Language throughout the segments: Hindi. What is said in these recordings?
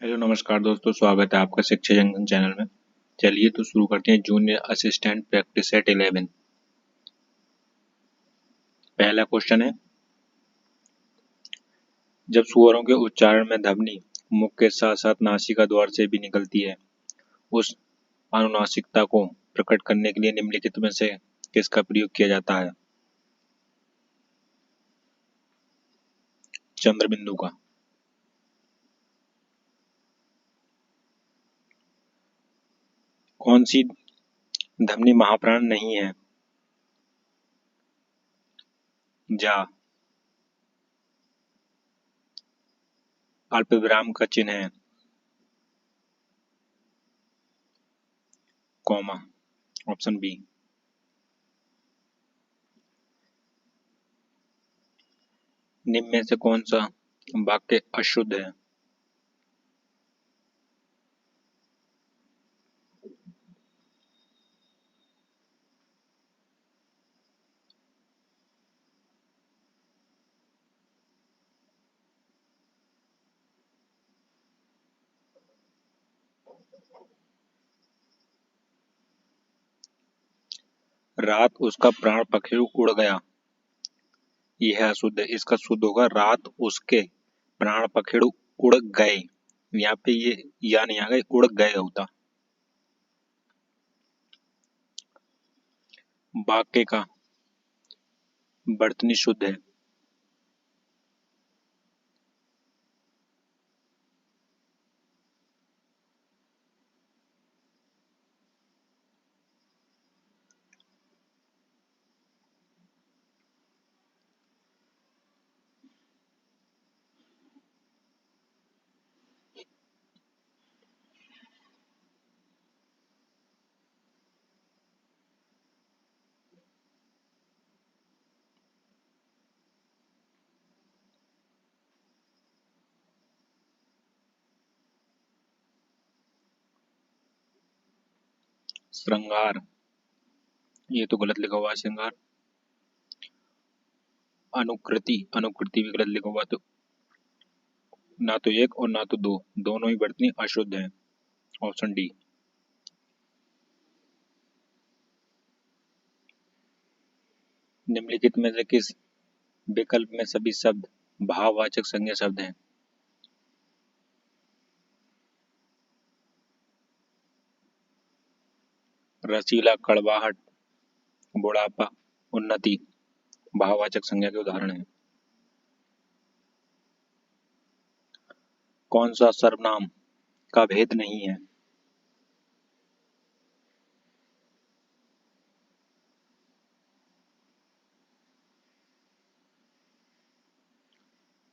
हेलो नमस्कार दोस्तों, स्वागत है आपका शिक्षा जंक्शन चैनल में। चलिए तो शुरू करते हैं। Junior assistant practice set 11। पहला क्वेश्चन है, जब सुअरों के उच्चारण में ध्वनि मुख के साथ साथ नासिका द्वार से भी निकलती है, उस अनुनासिकता को प्रकट करने के लिए निम्नलिखित में से किसका प्रयोग किया जाता है? चंद्र बिंदु का। कौन सी ध्वनि महाप्राण नहीं है? जा। अल्प विराम का चिन्ह है? कॉमा। Option B. निम्न में से कौन सा वाक्य अशुद्ध है? रात उसका प्राण पखेरु उड़ गया, यह अशुद्ध है। इसका शुद्ध होगा रात उसके प्राण पखेरु उड़ गए। यहाँ पे ये या नहीं आ गए, उड़ गए होता। वाक्य का वर्तनी शुद्ध है। श्रृंगार, ये तो गलत लिखा हुआ है श्रृंगार। अनुकृति, अनुकृति भी गलत लिखा हुआ। तो ना तो एक और ना तो दो, दोनों ही वर्तनी अशुद्ध है। Option D. निम्नलिखित में से किस विकल्प में सभी शब्द भाववाचक संज्ञा शब्द हैं? रसीला, कड़वाहट, बुढ़ापा, उन्नति भाववाचक संज्ञा के उदाहरण हैं। कौन सा सर्वनाम का भेद नहीं है?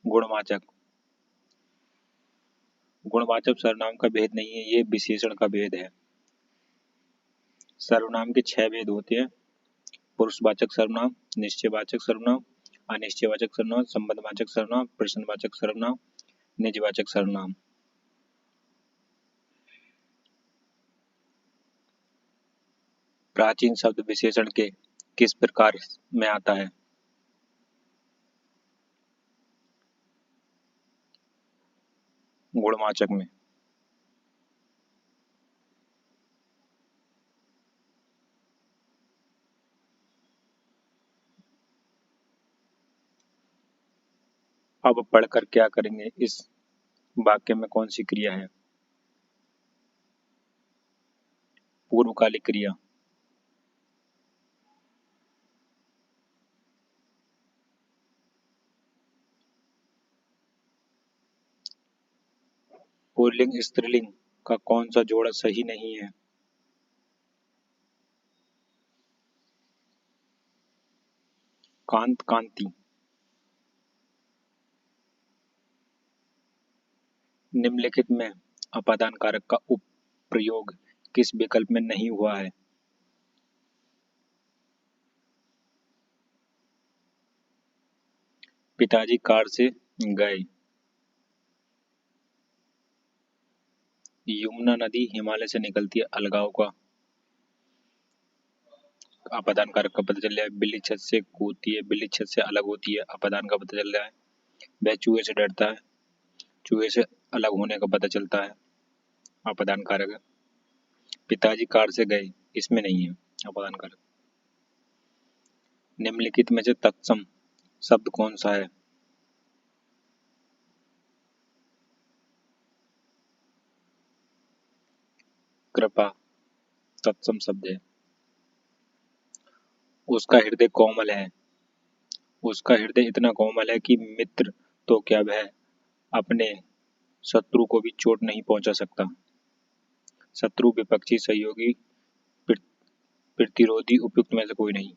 गुणवाचक। गुणवाचक सर्वनाम का भेद नहीं है, ये विशेषण का भेद है। सर्वनाम के 6 भेद होते हैं: पुरुषवाचक सर्वनाम, निश्चयवाचक सर्वनाम, अनिश्चयवाचक सर्वनाम, संबंधवाचक सर्वनाम, प्रश्नवाचक सर्वनाम, निजवाचक सर्वनाम। प्राचीन शब्द विशेषण के किस प्रकार में आता है? गुणवाचक में। अब पढ़कर क्या करेंगे? इस वाक्य में कौन सी क्रिया है? पूर्वकालिक क्रिया। पुल्लिंग स्त्रीलिंग का कौन सा जोड़ा सही नहीं है? कांत, कांति। निम्नलिखित में अपादान कारक का उपप्रयोग किस विकल्प में नहीं हुआ है? पिताजी कार से गए। यमुना नदी हिमालय से निकलती है, अलगाव का अपादान कारक का पता चल रहा है। बिल्ली छत से कूदती है, बिल्ली छत से अलग होती है, अपादान का पता चल रहा है। वह चूहे से डरता है, चूहे से अलग होने का पता चलता है, अपादान कारक है। पिताजी कार से गए, इसमें नहीं है, अपादान कारक। निम्नलिखित में से तत्सम शब्द कौन सा है? कृपा तत्सम शब्द है। उसका हृदय कोमल है, उसका हृदय इतना कोमल है कि मित्र तो क्या वह अपने शत्रु को भी चोट नहीं पहुंचा सकता। शत्रु, विपक्षी, सहयोगी, प्रतिरोधी, उपयुक्त में से कोई नहीं।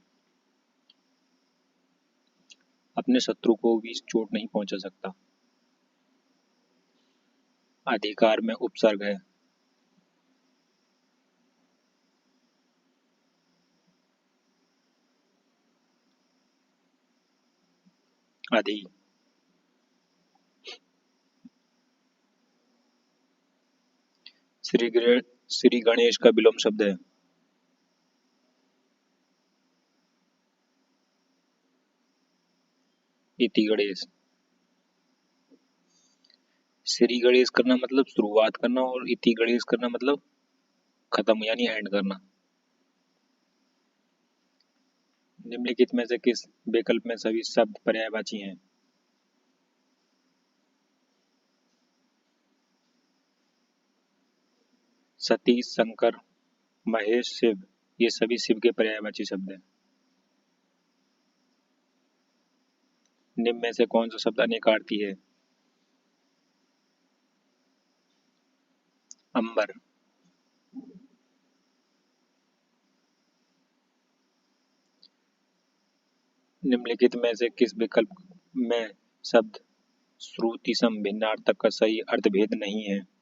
अपने शत्रु को भी चोट नहीं पहुंचा सकता। अधिकार में उपसर्ग है। अधि। श्री गणेश का विलोम शब्द है। इति गणेश। श्री गणेश करना मतलब शुरुआत करना, और इति गणेश करना मतलब खत्म, यानी एंड करना। निम्नलिखित में से किस विकल्प में सभी शब्द पर्यायवाची हैं? सतीश, शंकर, महेश, शिव, ये सभी शिव के पर्यायवाची शब्द हैं। निम्न में से कौन सा शब्द अनेकार्थी है? अंबर। निम्नलिखित में से किस विकल्प में शब्द श्रुतिसम भिन्नार्थक का सही अर्थभेद नहीं है?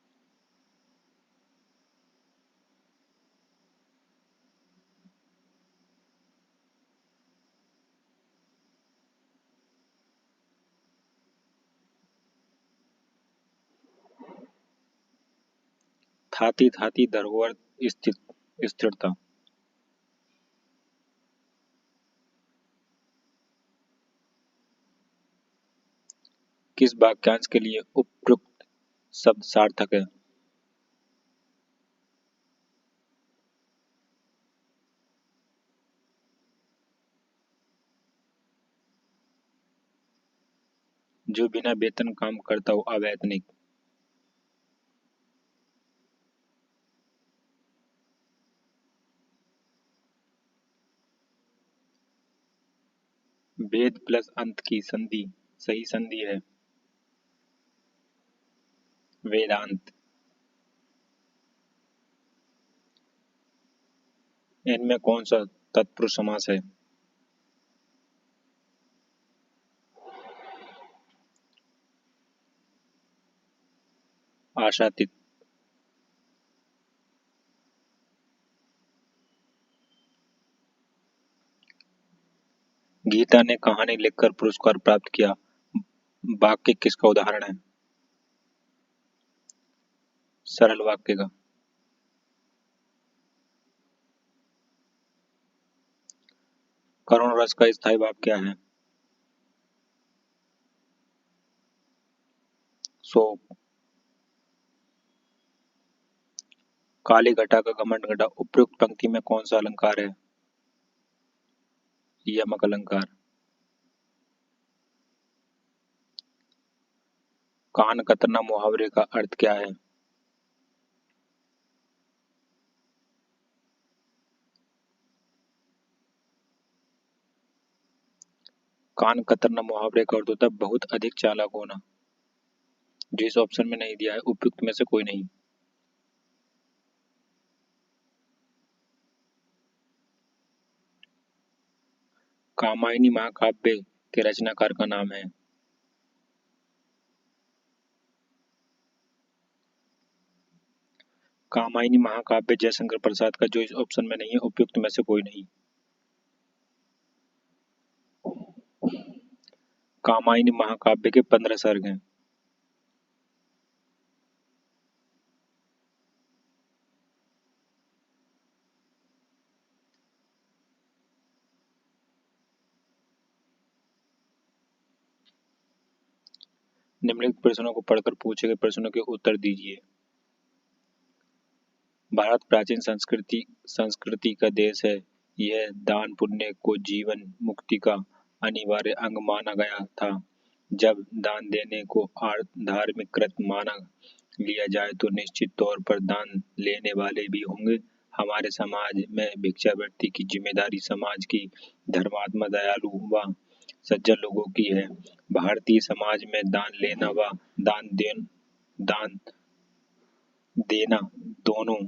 थाती थाती धरोहर स्थिरता। किस वाक्यांश के लिए उपयुक्त शब्द सार्थक है? जो बिना वेतन काम करता हो, अवैतनिक। वेद प्लस अंत की संधि सही संधि है, वेदांत। इनमें कौन सा तत्पुरुष समास है? आशातीत। गीता ने कहानी लिखकर पुरस्कार प्राप्त किया, वाक्य किसका उदाहरण है? सरल वाक्य का। करुण रस का स्थायी भाव क्या है? शोक। काली घटा का घमंड घटा, उपयुक्त पंक्ति में कौन सा अलंकार है? यमक अलंकार। कान कतरना मुहावरे का अर्थ क्या है? कान कतरना मुहावरे का अर्थ होता है बहुत अधिक चालाक होना। जिस ऑप्शन में नहीं दिया है, उपयुक्त में से कोई नहीं। कामायनी महाकाव्य के रचनाकार का नाम है? कामायनी महाकाव्य जयशंकर प्रसाद का, जो इस ऑप्शन में नहीं है, उपयुक्त में से कोई नहीं। कामायनी महाकाव्य के 15 सर्ग हैं। निम्नलिखित प्रश्नों को पढ़कर पूछे गए प्रश्नों के उत्तर दीजिए। भारत प्राचीन संस्कृति का देश है। यह दान पुण्य को जीवन मुक्ति का अनिवार्य अंग माना गया था। जब दान देने को धार्मिक कृत्य माना लिया जाए तो निश्चित तौर पर दान लेने वाले भी होंगे। हमारे समाज में भिक्षावृत्ति की जिम्मेदारी समाज की धर्मात्मा, दयालु व सज्जन लोगों की है। भारतीय समाज में दान लेना व दान देना दोनों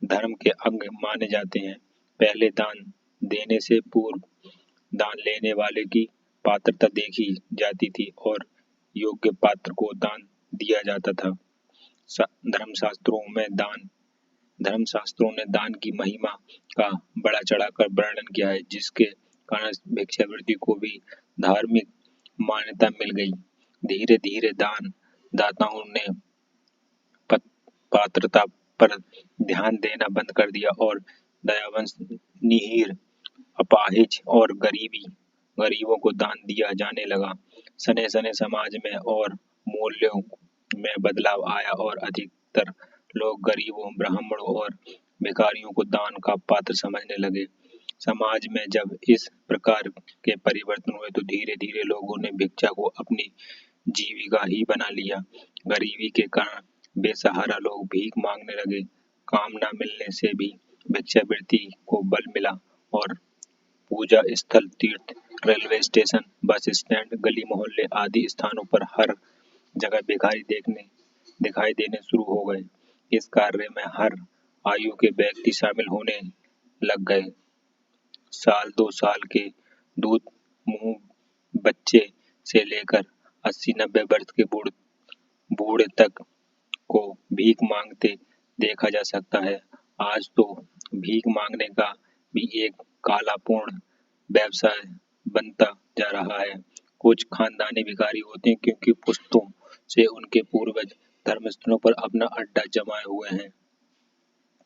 धर्म के अंग माने जाते हैं। पहले दान देने से पूर्व दान लेने वाले की पात्रता देखी जाती थी और योग्य पात्र को दान दिया जाता था। धर्मशास्त्रों ने दान की महिमा का बड़ा चढ़ाकर वर्णन किया है, जिसके कारण भिक्षावृत्ति को भी धार्मिक मान्यता मिल गई। धीरे धीरे दान दाताओं ने पात्रता पर ध्यान देना बंद कर दिया और दयावंश, निहीर, अपाहिज और गरीबों को दान दिया जाने लगा। सने सने समाज में और मूल्यों में बदलाव आया और अधिकतर लोग गरीबों, ब्राह्मणों और भिखारियों को दान का पात्र समझने लगे। समाज में जब इस प्रकार के परिवर्तन हुए तो धीरे धीरे लोगों ने भिक्षा को अपनी जीविका ही बना लिया। गरीबी के कारण बेसहारा लोग भीख मांगने लगे। काम न मिलने से भी भिक्षावृत्ति को बल मिला और पूजा स्थल, तीर्थ, रेलवे स्टेशन, बस स्टैंड, गली मोहल्ले आदि स्थानों पर हर जगह भिखारी दिखाई देने शुरू हो गए। इस कार्य में हर आयु के व्यक्ति शामिल होने लग गए। साल 2 साल के दूध मुंह बच्चे से लेकर 80-90 वर्ष के बूढ़े तक को भीख मांगते देखा जा सकता है। आज तो भीख मांगने का भी एक कालापूर्ण व्यवसाय बनता जा रहा है। कुछ खानदानी भिखारी होते हैं क्योंकि पुश्तों से उनके पूर्वज धर्मस्थलों पर अपना अड्डा जमाए हुए हैं।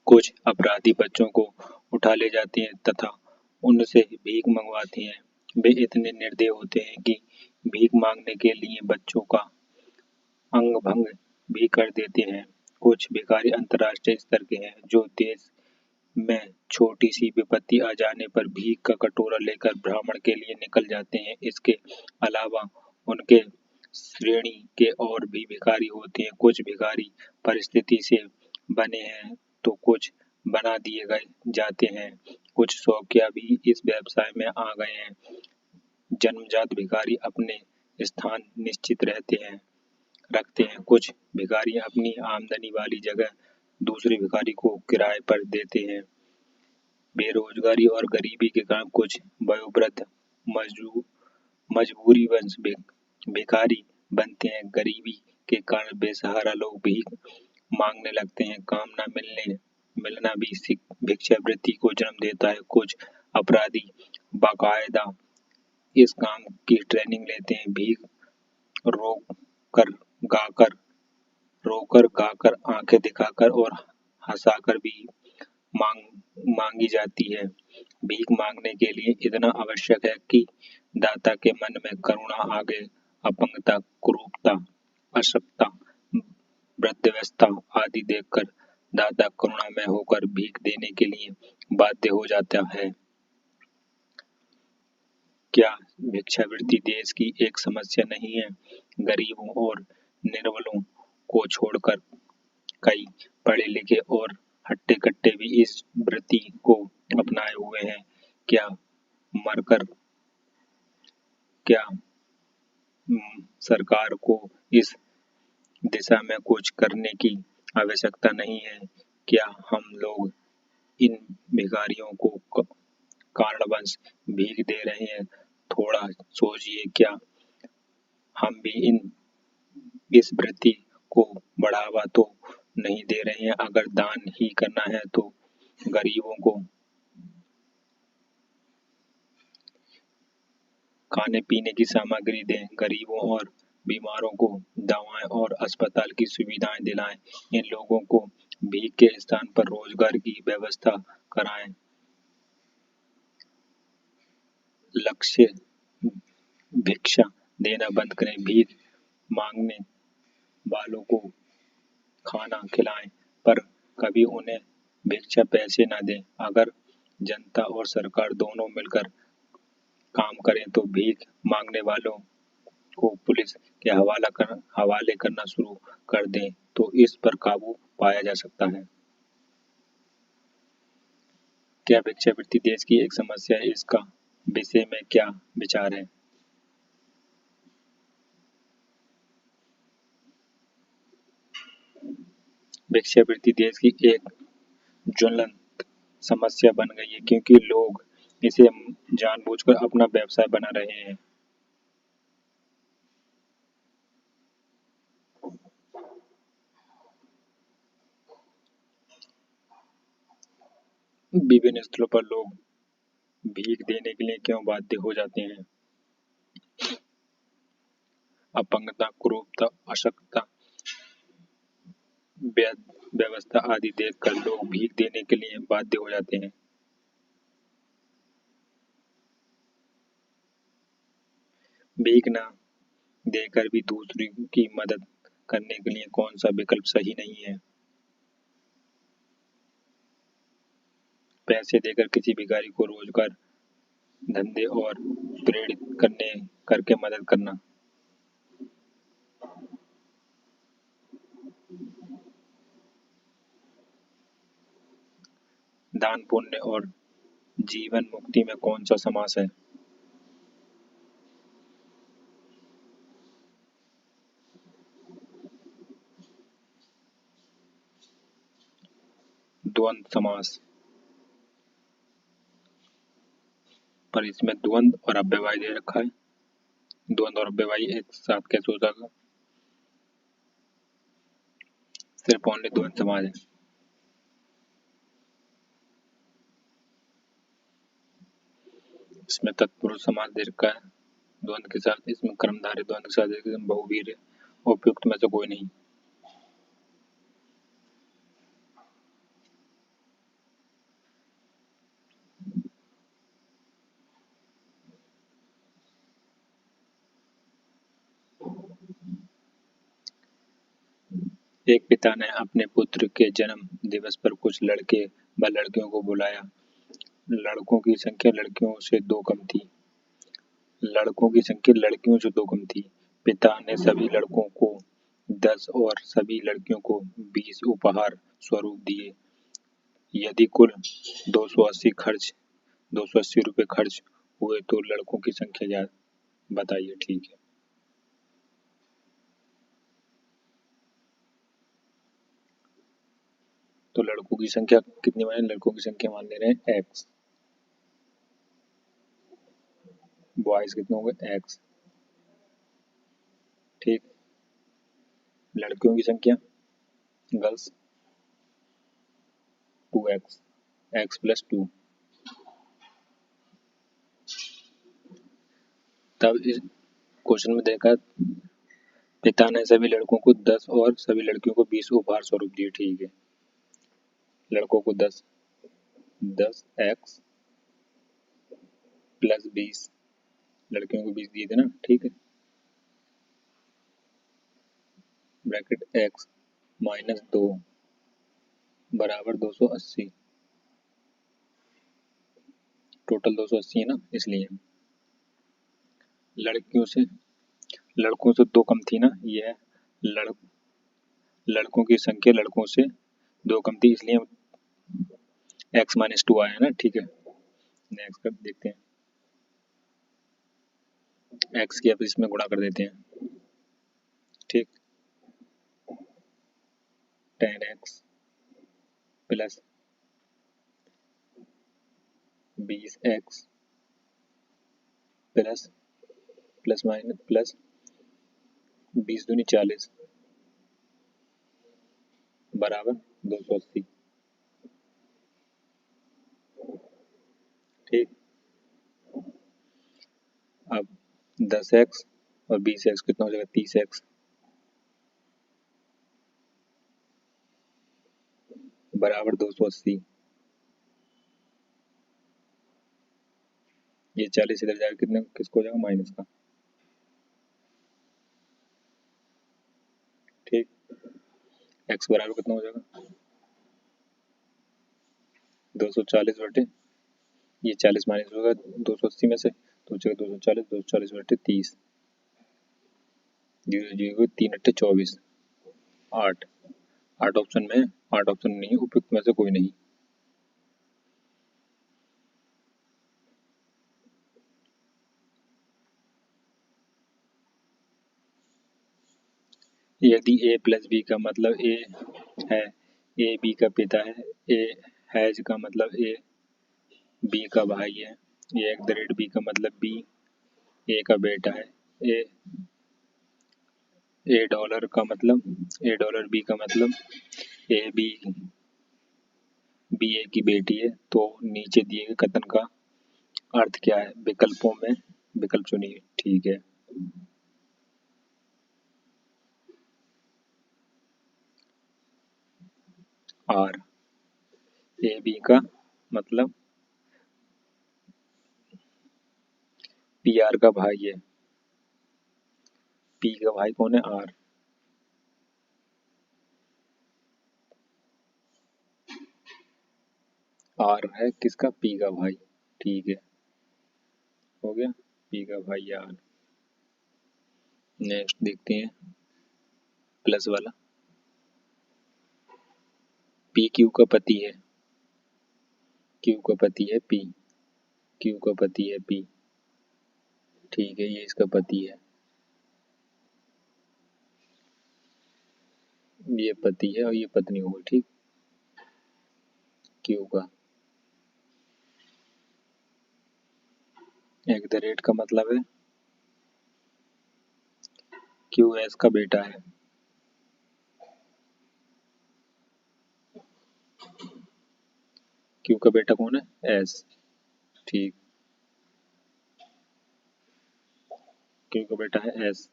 कुछ अपराधी बच्चों को उठा ले जाते हैं तथा उनसे भीख मंगवाते हैं। वे इतने निर्दयी होते हैं कि भीख मांगने के लिए बच्चों का अंग भंग भी कर देते हैं। कुछ भिखारी अंतर्राष्ट्रीय स्तर के हैं जो देश में छोटी सी विपत्ति आ जाने पर भीख का कटोरा लेकर ब्राह्मण के लिए निकल जाते हैं। इसके अलावा उनके श्रेणी के और भी भिखारी होते हैं। कुछ भिखारी परिस्थिति से बने हैं तो कुछ बना दिए गए जाते हैं। कुछ शौकिया भी इस व्यवसाय में आ गए हैं। जन्मजात भिखारी अपने स्थान निश्चित रखते हैं। कुछ भिखारी अपनी आमदनी वाली जगह दूसरे भिखारी को किराए पर देते हैं। बेरोजगारी और गरीबी के कारण कुछ वयोवृद्ध मजबूरीवश भिखारी बनते हैं। गरीबी के कारण बेसहारा लोग भीख मांगने लगते हैं। काम न मिलना भी भिक्षावृत्ति को जन्म देता है। कुछ अपराधी बाकायदा इस काम की ट्रेनिंग लेते हैं। भीख रोकर गाकर, आंखें दिखाकर और हंसाकर भी मांगी जाती है। भीख मांगने के लिए इतना आवश्यक है कि दाता के मन में करुणा आ गए। अपंगता, कुरूपता, अशक्तता, वृद्धावस्था आदि देखकर दाता करुणामय होकर भीख देने के लिए बाध्य हो जाता है। क्या भिक्षावृत्ति देश की एक समस्या नहीं है? गरीबों और निर्बलों को छोड़कर कई पढ़े लिखे और हट्टे कट्टे भी इस वृत्ति को अपनाए हुए हैं। क्या सरकार को इस दिशा में कुछ करने की आवश्यकता नहीं है? क्या हम लोग इन भिखारियों को कारणवश भीख दे रहे हैं? थोड़ा सोचिए, क्या हम भी इस वृत्ति को बढ़ावा तो नहीं दे रहे हैं? अगर दान ही करना है तो गरीबों को खाने पीने की सामग्री दें, गरीबों और बीमारों को दवाएं और अस्पताल की सुविधाएं दिलाएं। इन लोगों को भीख के स्थान पर रोजगार की व्यवस्था कराएं। लक्ष्य भिक्षा देना बंद करें। भीख मांगने वालों को खाना खिलाएं, पर कभी उन्हें भिक्षा पैसे न दें। अगर जनता और सरकार दोनों मिलकर काम करें तो भीख मांगने वालों को पुलिस के हवाले करना शुरू कर दें तो इस पर काबू पाया जा सकता है। क्या भिक्षावृत्ति देश की एक समस्या है? इसका विषय में क्या विचार है? भिक्षावृत्ति देश की एक ज्वलंत समस्या बन गई है क्योंकि लोग इसे जानबूझकर अपना व्यवसाय बना रहे हैं। विभिन्न स्थलों पर लोग भीख देने के लिए क्यों बाध्य हो जाते हैं? अपंगता, कुरूपता, अशक्तता, व्यवस्था आदि देखकर लोग भीख देने के लिए बाध्य हो जाते हैं। भीख न देकर भी दूसरों की मदद करने के लिए कौन सा विकल्प सही नहीं है? पैसे देकर किसी भिखारी को रोजगार, धंधे और प्रेरित करने करके मदद करना। दान, पुण्य और जीवन मुक्ति में कौन सा समास है? द्वंद्व समास। पर इसमें द्वंद्व और अव्ययभावी दे रखा है। द्वंद्व और अव्ययभावी एक साथ कैसे हो जाएगा? सिर्फ ओनली द्वंद्व समास है। इसमें तत्पुरुष समास दे रखा है द्वंद्व के साथ। इसमें कर्मधारय द्वंद्व के साथ इसमें बहुवीर्य। उपयुक्त में से कोई नहीं। एक पिता ने अपने पुत्र के जन्म दिवस पर कुछ लड़के व लड़कियों को बुलाया। लड़कों की संख्या लड़कियों से दो कम थी। लड़कों की संख्या लड़कियों से दो कम थी। पिता ने सभी लड़कों को 10 और सभी लड़कियों को 20 उपहार स्वरूप दिए। यदि कुल 280 रुपए खर्च हुए तो लड़कों की संख्या बताइए। ठीक है, तो लड़कों की संख्या कितनी माने? लड़कों की संख्या मान ले रहे हैं एक्स। बॉयज कितने होंगे? एक्स। ठीक। लड़कियों की संख्या गर्ल्स 2x, एक्स प्लस 2। तब इस क्वेश्चन में देखा पिता ने सभी लड़कों को 10 और सभी लड़कियों को 20 उपहार स्वरूप दिए। ठीक है, लड़कों को 10 एक्स प्लस 20, लड़कियों को 20 दिए थे ना। ठीक है, ब्रैकेट एक्स माइनस 2 बराबर 280। टोटल 280 है ना, इसलिए लड़कों से दो कम थी ना। यह लड़कों की संख्या लड़कों से दो कम थी, इसलिए एक्स माइनस 2 आया ना। ठीक है, नेक्स्ट कर देखते हैं। एक्स की अब इसमें गुणा कर देते हैं। ठीक, 10x plus 20x plus plus minus plus 20 दूनी 40 बराबर 280। ठीक, अब 10x और 20x कितना हो जाएगा? 30x बराबर 280। ये 40 इधर जाएगा, कितने किसको हो जाएगा? माइनस का। एक्स बराबर कितना हो जाएगा 240 बटे ये 40 माइनस होगा 280 में से तो बचेगा 240 बटे 30 जीरो जीरो 3 × 8 = 24 8 8 ऑप्शन में 8 ऑप्शन नहीं है उपयुक्त में से कोई नहीं। यदि a प्लस बी का मतलब a है a b का पिता है a हैज का मतलब a b का भाई है a @ b का मतलब b a का बेटा है a $a का मतलब $b का मतलब a b a की बेटी है तो नीचे दिए गए कथन का अर्थ क्या है। विकल्पों में विकल्प चुनिए। ठीक है आर ए बी का मतलब पी आर का भाई है पी का भाई कौन है आर आर है किसका पी का भाई। ठीक है हो गया पी का भाई आर। नेक्स्ट देखते हैं प्लस वाला पी क्यू का पति है क्यू का पति है पी क्यू का पति है पी। ठीक है ये इसका पति है ये पति है और ये पत्नी होगी। ठीक क्यू का @ का मतलब है क्यू एस का बेटा है क्यू का बेटा कौन है एस। ठीक क्यू का बेटा है एस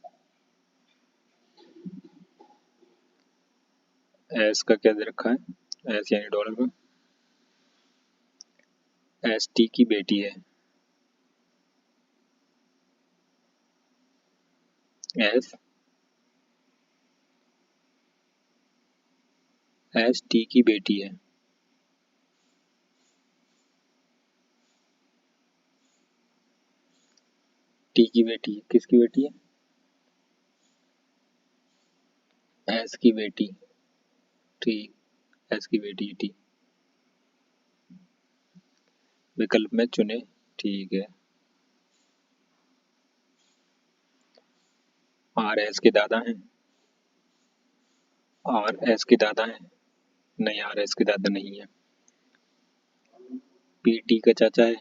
एस का क्या दे रखा है एस यानी डॉलर का एस टी की बेटी है एस टी की बेटी है टी की बेटी है किसकी बेटी है एस की बेटी। ठीक एस की बेटी टी विकल्प में चुने। ठीक है आर एस के दादा हैं आर एस के दादा हैं नहीं आर एस के दादा नहीं है पी टी का चाचा है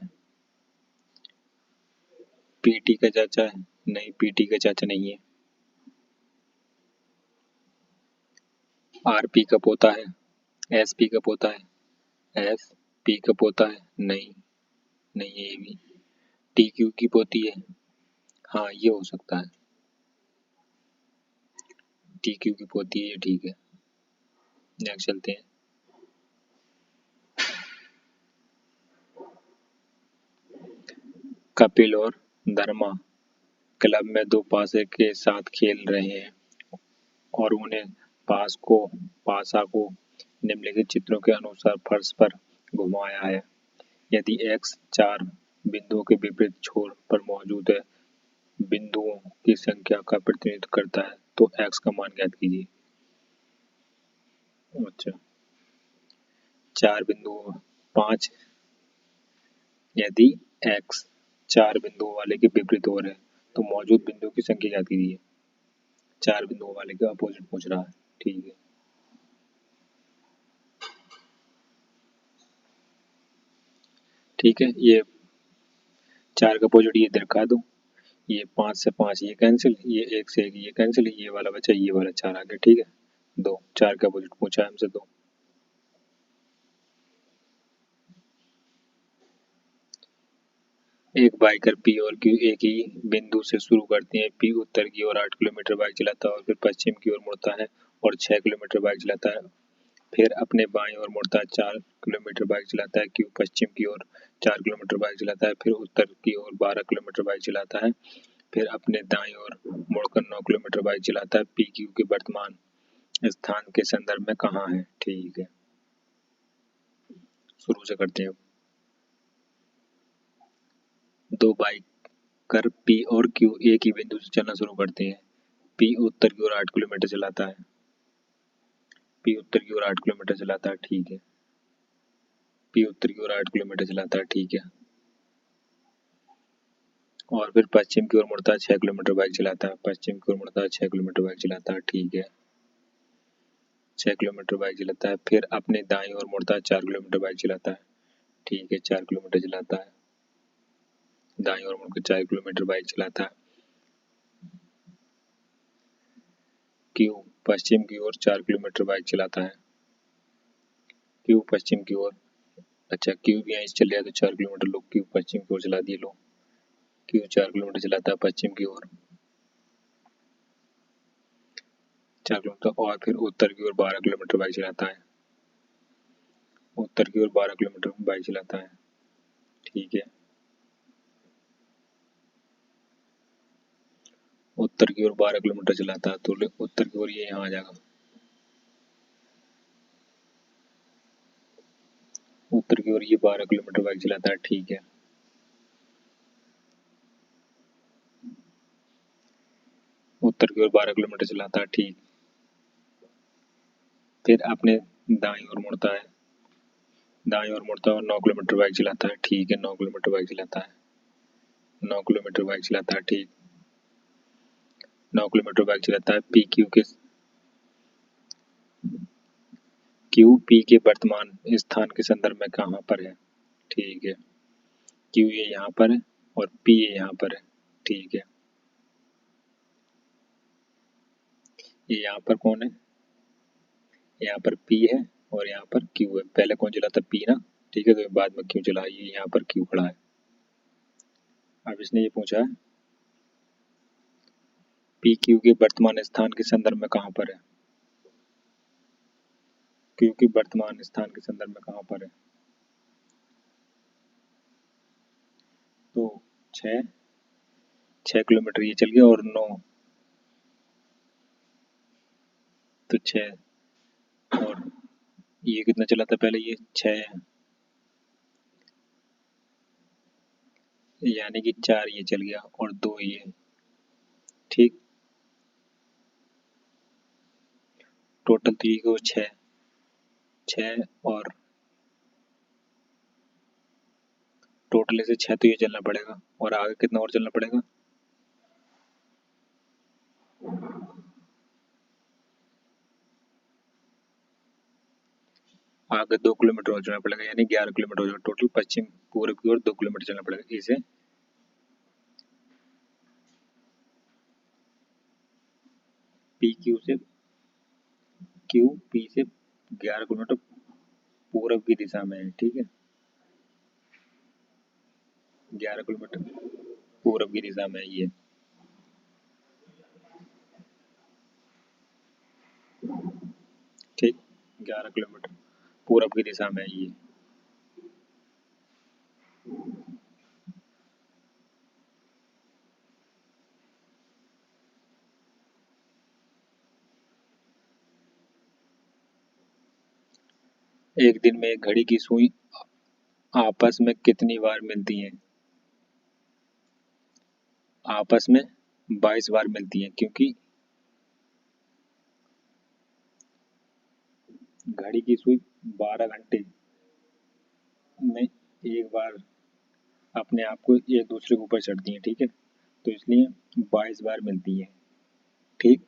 पी टी का चाचा है नहीं पी टी का चाचा नहीं है आर पी का पोता है एस पी का पोता है एस पी का पोता है नहीं नहीं है ये भी टी क्यू की पोती है हाँ ये हो सकता है टी क्यू की पोती है। ठीक है नेक्स्ट चलते हैं कपिल और धर्मा क्लब में दो पासे के साथ खेल रहे हैं और उन्हें पासा को निम्नलिखित चित्रों के अनुसार फर्श पर घुमाया है। यदि x 4 बिंदुओं के विपरीत छोर पर मौजूद है बिंदुओं की संख्या का प्रतिनिधित्व करता है तो x का मान ज्ञात कीजिए। अच्छा 4 बिंदुओं 5 यदि x 4 बिंदुओं वाले के विपरीत ओर है तो मौजूद बिंदुओं की संख्या ज्ञात कीजिए। 4 बिंदुओं वाले के अपोजिट पूछ रहा है। ठीक है ठीक है ये 4 का अपोजिट ये दिखा दो ये 5 से 5 ये कैंसिल ये 1 से 1 ये कैंसिल ये वाला बचा ये वाला 4 आ गया। ठीक है 2 4 का अपोजिट पूछा है हमसे 2। एक बाइकर पी और क्यू एक ही बिंदु से शुरू करते हैं पी उत्तर की ओर 8 किलोमीटर बाइक चलाता है और फिर पश्चिम की ओर मुड़ता है और 6 किलोमीटर बाइक चलाता है फिर अपने बाईं ओर मुड़ता है 4 किलोमीटर बाइक चलाता है क्यू पश्चिम की ओर 4 किलोमीटर बाइक चलाता है फिर उत्तर की ओर 12 किलोमीटर बाइक चलाता है फिर अपने दाईं ओर मुड़कर 9 किलोमीटर बाइक चलाता है पी क्यू के वर्तमान स्थान के संदर्भ में कहाँ है। ठीक है, शुरू से करते हैं। दो बाइकर पी और क्यू एक ही बिंदु से चलना शुरू करते हैं। पी उत्तर की ओर 8 किलोमीटर चलाता है। पी उत्तर की ओर 8 किलोमीटर चलाता है। ठीक है, पी उत्तर की ओर 8 किलोमीटर चलाता है। ठीक है, और फिर पश्चिम की ओर मुड़ता है, 6 किलोमीटर बाइक चलाता है। पश्चिम की ओर मुड़ता है, 6 किलोमीटर बाइक चलाता है। ठीक है, 6 किलोमीटर बाइक चलाता है। फिर अपने दाईं ओर मुड़ता है, 4 किलोमीटर बाइक चलाता है। ठीक है, 4 किलोमीटर चलाता है। दाईं ओर मुड़कर 4 किलोमीटर बाइक चलाता है। क्यू पश्चिम की ओर 4 किलोमीटर बाइक चलाता है। क्यू पश्चिम की ओर, अच्छा क्यू भी यहाँ से चल रहा है तो 4 किलोमीटर लोग क्यू पश्चिम की ओर चला दिए लोग। क्यू 4 किलोमीटर चलाता है पश्चिम की ओर, 4 किलोमीटर। और फिर उत्तर की ओर 12 किलोमीटर बाइक चलाता है। उत्तर की ओर 12 किलोमीटर बाइक चलाता है। ठीक है, उत्तर की ओर 12 किलोमीटर चलाता है तो उत्तर की ओर ये यहाँ आ जाएगा। उत्तर की ओर ये 12 किलोमीटर बाइक चलाता है। ठीक है, उत्तर की ओर 12 किलोमीटर चलाता है। ठीक, फिर अपने दाईं ओर मुड़ता है। दाईं ओर मुड़ता है और 9 किलोमीटर बाइक चलाता है। ठीक है, 9 किलोमीटर बाइक चलाता है। 9 किलोमीटर बाइक चलाता है। ठीक, 9 किलोमीटर बाइक चलाता है। पी क्यू के, क्यू पी के वर्तमान स्थान के संदर्भ में कहाँ पर है। ठीक है, क्यू ये यहाँ पर है और पी ये यहाँ पर है। ठीक है, ये यहाँ पर कौन है, यहाँ पर पी है और यहाँ पर क्यू है। पहले कौन चला था, पी ना। ठीक है, तो बाद में क्यू चला, ये यहाँ पर क्यू खड़ा है। अब इसने ये पूछा है पी क्यू के वर्तमान स्थान के संदर्भ में कहाँ पर है। क्यू के वर्तमान स्थान के संदर्भ में कहाँ पर है, तो 6 किलोमीटर ये चल गया और 9 तो 6 और ये कितना चला था पहले, ये 6 यानी कि 4 ये चल गया और 2 ये। ठीक, टोटल तो ये को 6 6 और टोटल से 6 तो ये चलना पड़ेगा और आगे कितना और चलना पड़ेगा। आगे 2 किलोमीटर और चलना पड़ेगा यानी 11 किलोमीटर हो जाएगा टोटल। पश्चिम पूर्व की ओर 2 किलोमीटर चलना पड़ेगा। इसे पी क्यू से, क्यू पी से 11 किलोमीटर पूर्व की दिशा में है। ठीक है, 11 किलोमीटर पूर्व की दिशा में है ये। ठीक, 11 किलोमीटर पूर्व की दिशा में है ये। एक दिन में एक घड़ी की सुई आपस में कितनी बार मिलती है। आपस में 22 बार मिलती है, क्योंकि घड़ी की सुई 12 घंटे में एक बार अपने आप को एक दूसरे के ऊपर चढ़ती है। ठीक है, तो इसलिए 22 बार मिलती है। ठीक,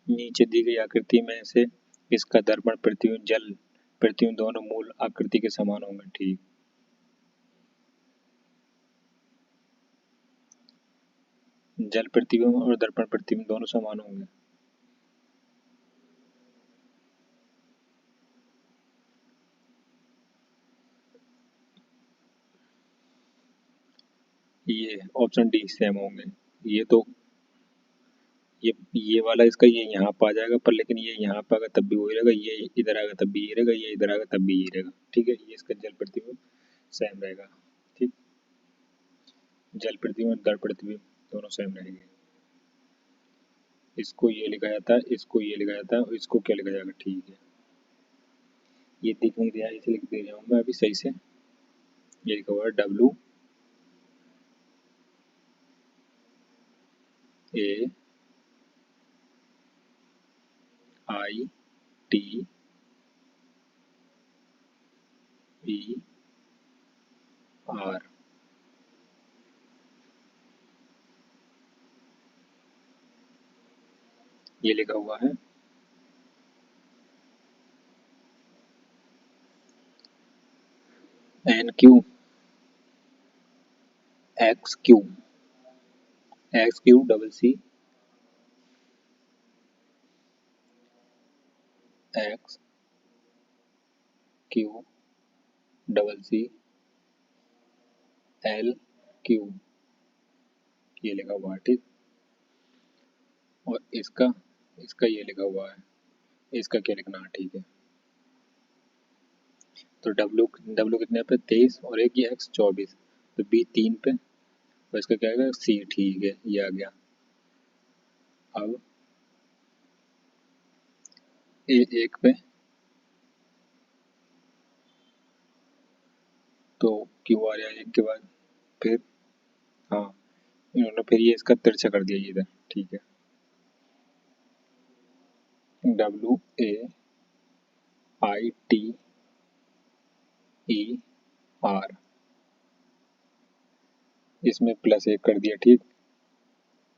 नीचे दी गई आकृति में से इसका दर्पण प्रतिबिंब जल प्रतिबिंब दोनों मूल आकृति के समान होंगे। ठीक, जल प्रतिबिंब और दर्पण प्रतिबिंब दोनों समान होंगे। ये ऑप्शन डी सेम होंगे। ये तो ये वाला इसका ये यहाँ पे आ जाएगा, पर लेकिन ये यहाँ पे आएगा तब भी वही रहेगा, ये इधर आएगा तब भी ये रहेगा, ये इधर आएगा तब भी ये रहेगा। ठीक है, ये इसका जल प्रतिबिंब सेम रहेगा। ठीक, जल प्रतिबिंब दर प्रतिबिंब दोनों सेम रहेंगे। इसको ये लिखा जाता है, इसको ये लिखा जाता है, और इसको क्या लिखा जाएगा। ठीक है, ये दिख नहीं रहा है इसे लिख दे रहा हूँ मैं अभी सही से। ये लिखा हुआ है W A I T E R. ये लिखा हुआ है N Q X Q, X Q double C X Q double C L Q, ये लिखा हुआ है। ठीक, और इसका इसका ये लिखा हुआ है, इसका क्या लिखना है। ठीक है, तो डब्लू डब्लू कितने पे 23 और एक ये एक्स 24, तो बी 3 पे और इसका क्या आएगा सी। ठीक है, ये आ गया। अब ए 1 पे तो क्यू आ रहा है 1 के बाद, फिर हाँ इन्होंने फिर ये इसका तिरछा कर दिया इधर। ठीक है, W A I T E are, इसमें +1 कर दिया। ठीक,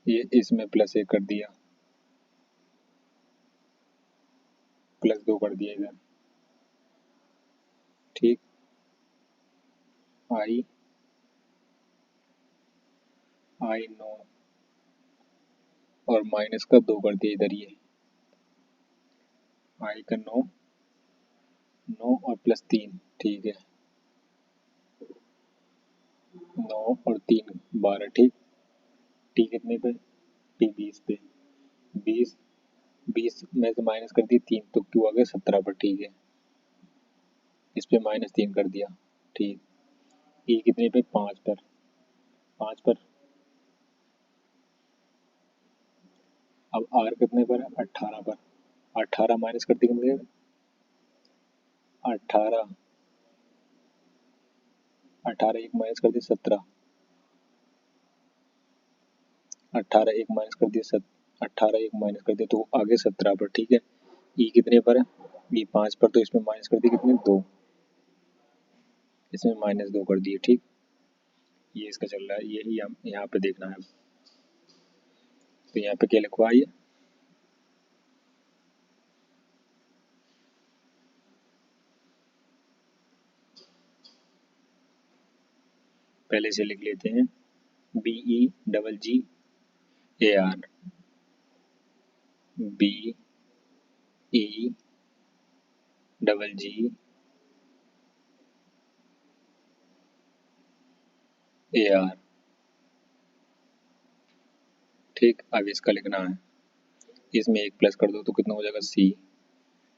ये इसमें +1 कर दिया, +2 कर दिया इधर। ठीक, आई आई 9 और माइनस का 2 कर दिया इधर। ये आई का 9 9 और +3। ठीक है, 9 और 3 12। ठीक, टी कितने पे, टी 20 पे, 20 20 में से माइनस कर दिया 3 तो क्यू आ गया 17 पर। ठीक है, इस पे -3 कर दिया। ठीक, ई कितने पे 5 पर, 5 पर। अब आर कितने पर है 18 पर, 18 माइनस कर दिया कितने, 18 18 एक माइनस कर दिया 17, 18 एक माइनस कर दिया 18 एक माइनस कर दिया तो आगे 17 पर। ठीक है, ई कितने पर है, ई 5 पर, तो इसमें माइनस कर दिया कितने 2, इसमें -2 कर दिए। ठीक, ये इसका चल रहा है, यही हम यहाँ पे देखना है। तो यहाँ पे क्या लिखवा है, पहले से लिख लेते हैं, BEGGAR, BEGGAR। ठीक, अब इसका लिखना है, इसमें एक प्लस कर दो तो कितना हो जाएगा C।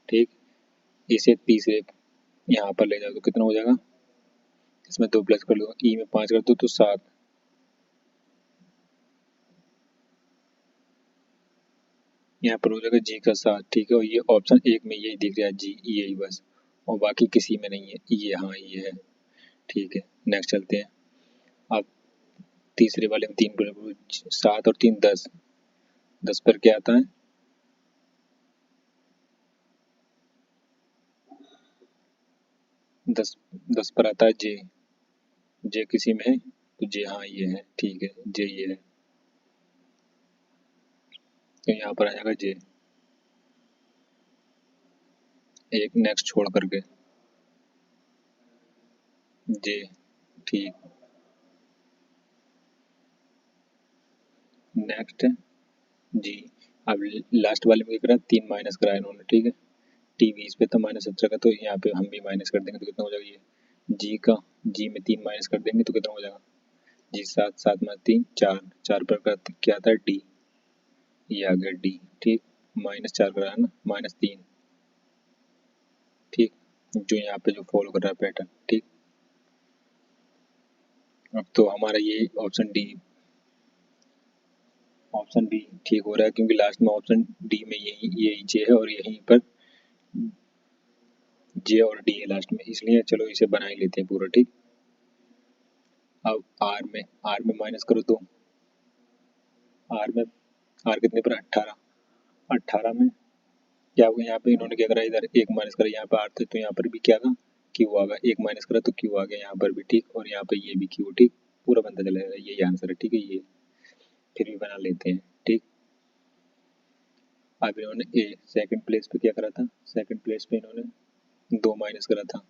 ठीक, इसे तीसरे यहाँ पर ले जाओ तो कितना हो जाएगा, इसमें 2 प्लस कर दो, ई में 5 कर दो तो 7, यहाँ पर हो जाएगा जी का 7। ठीक है, और ये ऑप्शन 1 में यही दिख रहा है जी, यही बस, और बाकी किसी में नहीं है। ये हाँ ये है। ठीक है, नेक्स्ट चलते हैं। अब तीसरे वाले में 3 7 और 3 10, 10 पर क्या आता है, 10 पर आता है जे, जे किसी में है तो जे हाँ ये है। ठीक है, जे ये है, तो यहाँ पर आ जाएगा जे, एक नेक्स्ट छोड़ करके जे। ठीक, नेक्स्ट जी। अब लास्ट वाले में क्या करा, 3 माइनस कराया इन्होंने। ठीक है, टी 20 पे था -17 का, तो यहाँ पे हम भी माइनस कर देंगे तो कितना हो जाएगा, ये जी का, जी में 3 माइनस कर देंगे तो कितना हो जाएगा, जी 7 7 में 3 4 4 पर क्या आता है डी, ये आ गया डी। ठीक, -4 कर रहा है ना, -3। ठीक, जो यहाँ पे जो फॉलो कर रहा है पैटर्न। ठीक, अब तो हमारा ये ऑप्शन बी ठीक हो रहा है, क्योंकि लास्ट में ऑप्शन डी में यही जे है और यहीं पर जे और डी है लास्ट में, इसलिए चलो इसे बना ही लेते हैं पूरा। ठीक, अब आर में माइनस करो तो आर कितने पर 18। 18 में क्या होगा, यहाँ पे इन्होंने क्या करा, इधर एक माइनस करा, यहाँ पे आर थे तो यहाँ पर भी क्या था, क्यू आ गया। एक माइनस करा तो क्यू आ गया यहाँ पर भी। ठीक, और यहाँ पे ये भी क्यू। ठीक, पूरा बनता चला जाएगा, यही आंसर है। ठीक है, ये फिर भी बना लेते हैं। ठीक, अब इन्होंने ए सेकंड प्लेस पे क्या करा था, सेकंड प्लेस पे इन्होंने 2 माइनस करा था।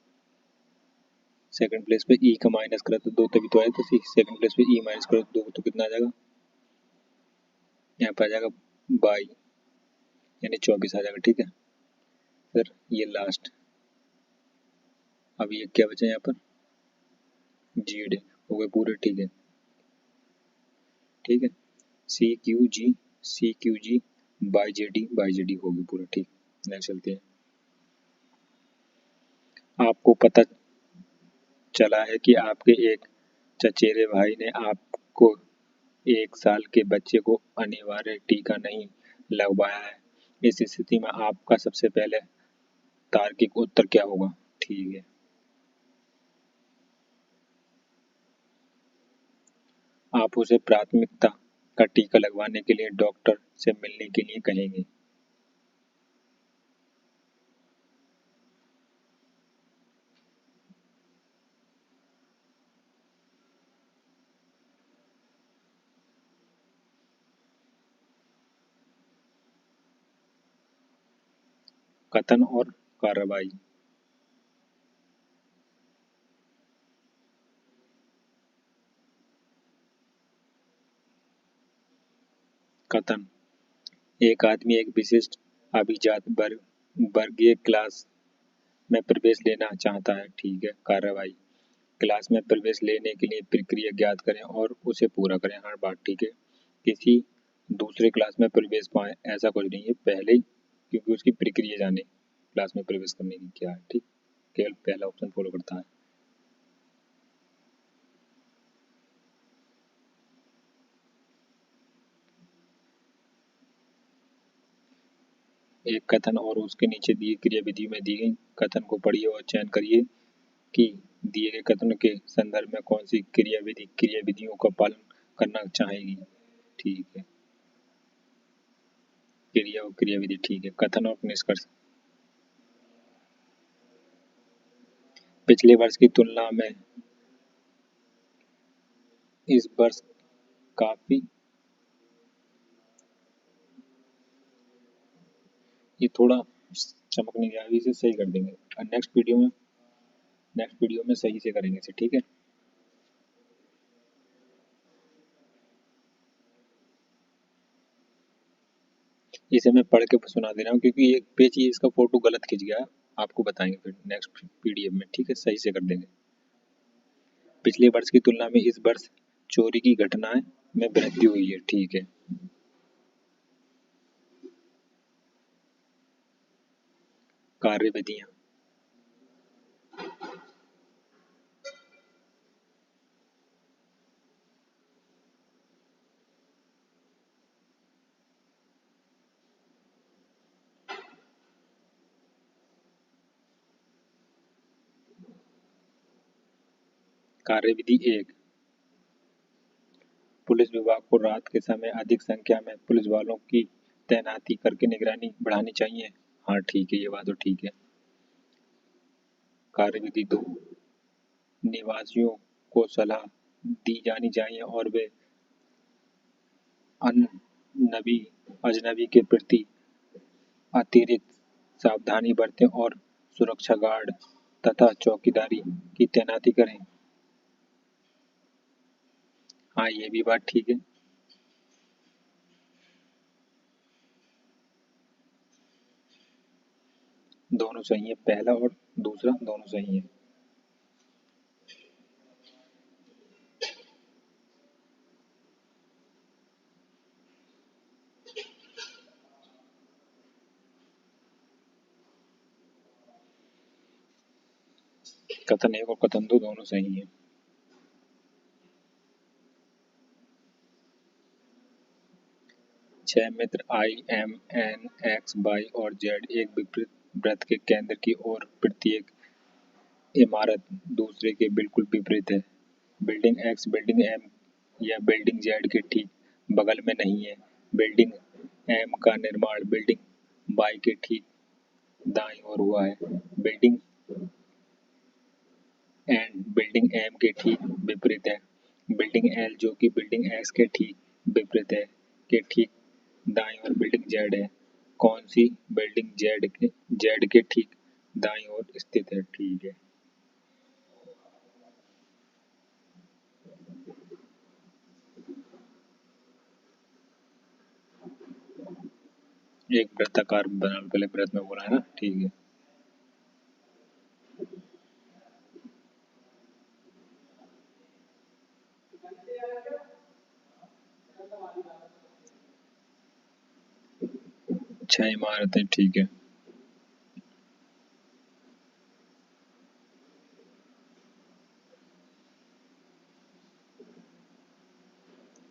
सेकंड प्लेस पे ई का माइनस करा तो 2 तभी तो आया, तो सेकंड प्लेस पे ई माइनस करो तो 2 तो कितना आ जाएगा, यहाँ पे आ जाएगा 22 यानी 24 आ जाएगा। ठीक है, फिर ये लास्ट, अब ये क्या बचा यहाँ पर, जेड हो गए पूरे। ठीक है, ठीक है, C Q G by J D होगी पूरा। ठीक, नेक्स्ट चलते हैं। आपको पता चला है कि आपके एक चचेरे भाई ने आपको 1 साल के बच्चे को अनिवार्य टीका नहीं लगवाया है। इस स्थिति में आपका सबसे पहले तार्किक उत्तर क्या होगा। ठीक है, आप उसे प्राथमिकता का टीका लगवाने के लिए डॉक्टर से मिलने के लिए कहेंगे। कथन और कार्रवाई। कथन, एक आदमी एक विशिष्ट अभिजात वर्गीय क्लास में प्रवेश लेना चाहता है। ठीक है, कार्रवाई, क्लास में प्रवेश लेने के लिए प्रक्रिया ज्ञात करें और उसे पूरा करें। हर बात। ठीक है, किसी दूसरे क्लास में प्रवेश पाए ऐसा कुछ नहीं है, पहले ही क्योंकि उसकी प्रक्रिया जाने क्लास में प्रवेश करने की क्या है। ठीक, केवल पहला ऑप्शन फॉलो करता है। एक कथन और उसके नीचे दिए क्रिया विधि में दी गई कथन को पढ़िए और चयन करिए कि दिए गए कथन के संदर्भ में कौन सी क्रिया विधियों का पालन करना चाहेगी। ठीक है, क्रिया और क्रिया विधि। ठीक है, कथन और निष्कर्ष। पिछले वर्ष की तुलना में इस वर्ष काफी, ये थोड़ा चमक नहीं गया, अभी इसे सही कर देंगे और नेक्स्ट वीडियो में सही से करेंगे इसे। ठीक है, इसे मैं पढ़ के सुना दे रहा हूँ क्योंकि एक पेज ये इसका फोटो गलत खिंच गया, आपको बताएंगे फिर नेक्स्ट पीडीएफ में। ठीक है, सही से कर देंगे। पिछले वर्ष की तुलना में इस वर्ष चोरी की घटनाएं में वृद्धि हुई है। ठीक है, कार्यविधियां। कार्यविधि 1, पुलिस विभाग को रात के समय अधिक संख्या में पुलिस वालों की तैनाती करके निगरानी बढ़ानी चाहिए। हाँ ठीक है, ये बात तो ठीक है। कार्यविधि 2, निवासियों को सलाह दी जानी चाहिए और वे अजनबी के प्रति अतिरिक्त सावधानी बरतें और सुरक्षा गार्ड तथा चौकीदारी की तैनाती करें। हाँ, ये भी बात ठीक है। दोनों सही है, पहला और दूसरा दोनों सही है। कथन एक और कथन दो दोनों सही है। छह मित्र I M N X Y और जेड एक विपरीत वृत्त के केंद्र की ओर प्रत्येक इमारत दूसरे के बिल्कुल विपरीत है। बिल्डिंग एक्स बिल्डिंग एम या बिल्डिंग जेड के ठीक बगल में नहीं है। बिल्डिंग एम का निर्माण बिल्डिंग वाई के ठीक दाईं ओर हुआ है। बिल्डिंग एंड बिल्डिंग एम के ठीक विपरीत है। बिल्डिंग एल जो कि बिल्डिंग एक्स के ठीक विपरीत है के ठीक दाईं ओर बिल्डिंग जेड है। कौन सी बिल्डिंग जेड के ठीक दाईं ओर स्थित है? ठीक है। एक वृत्ताकार बनाने के लिए वृत्त में बोला है ना, ठीक है। छह इमारतें, ठीक है।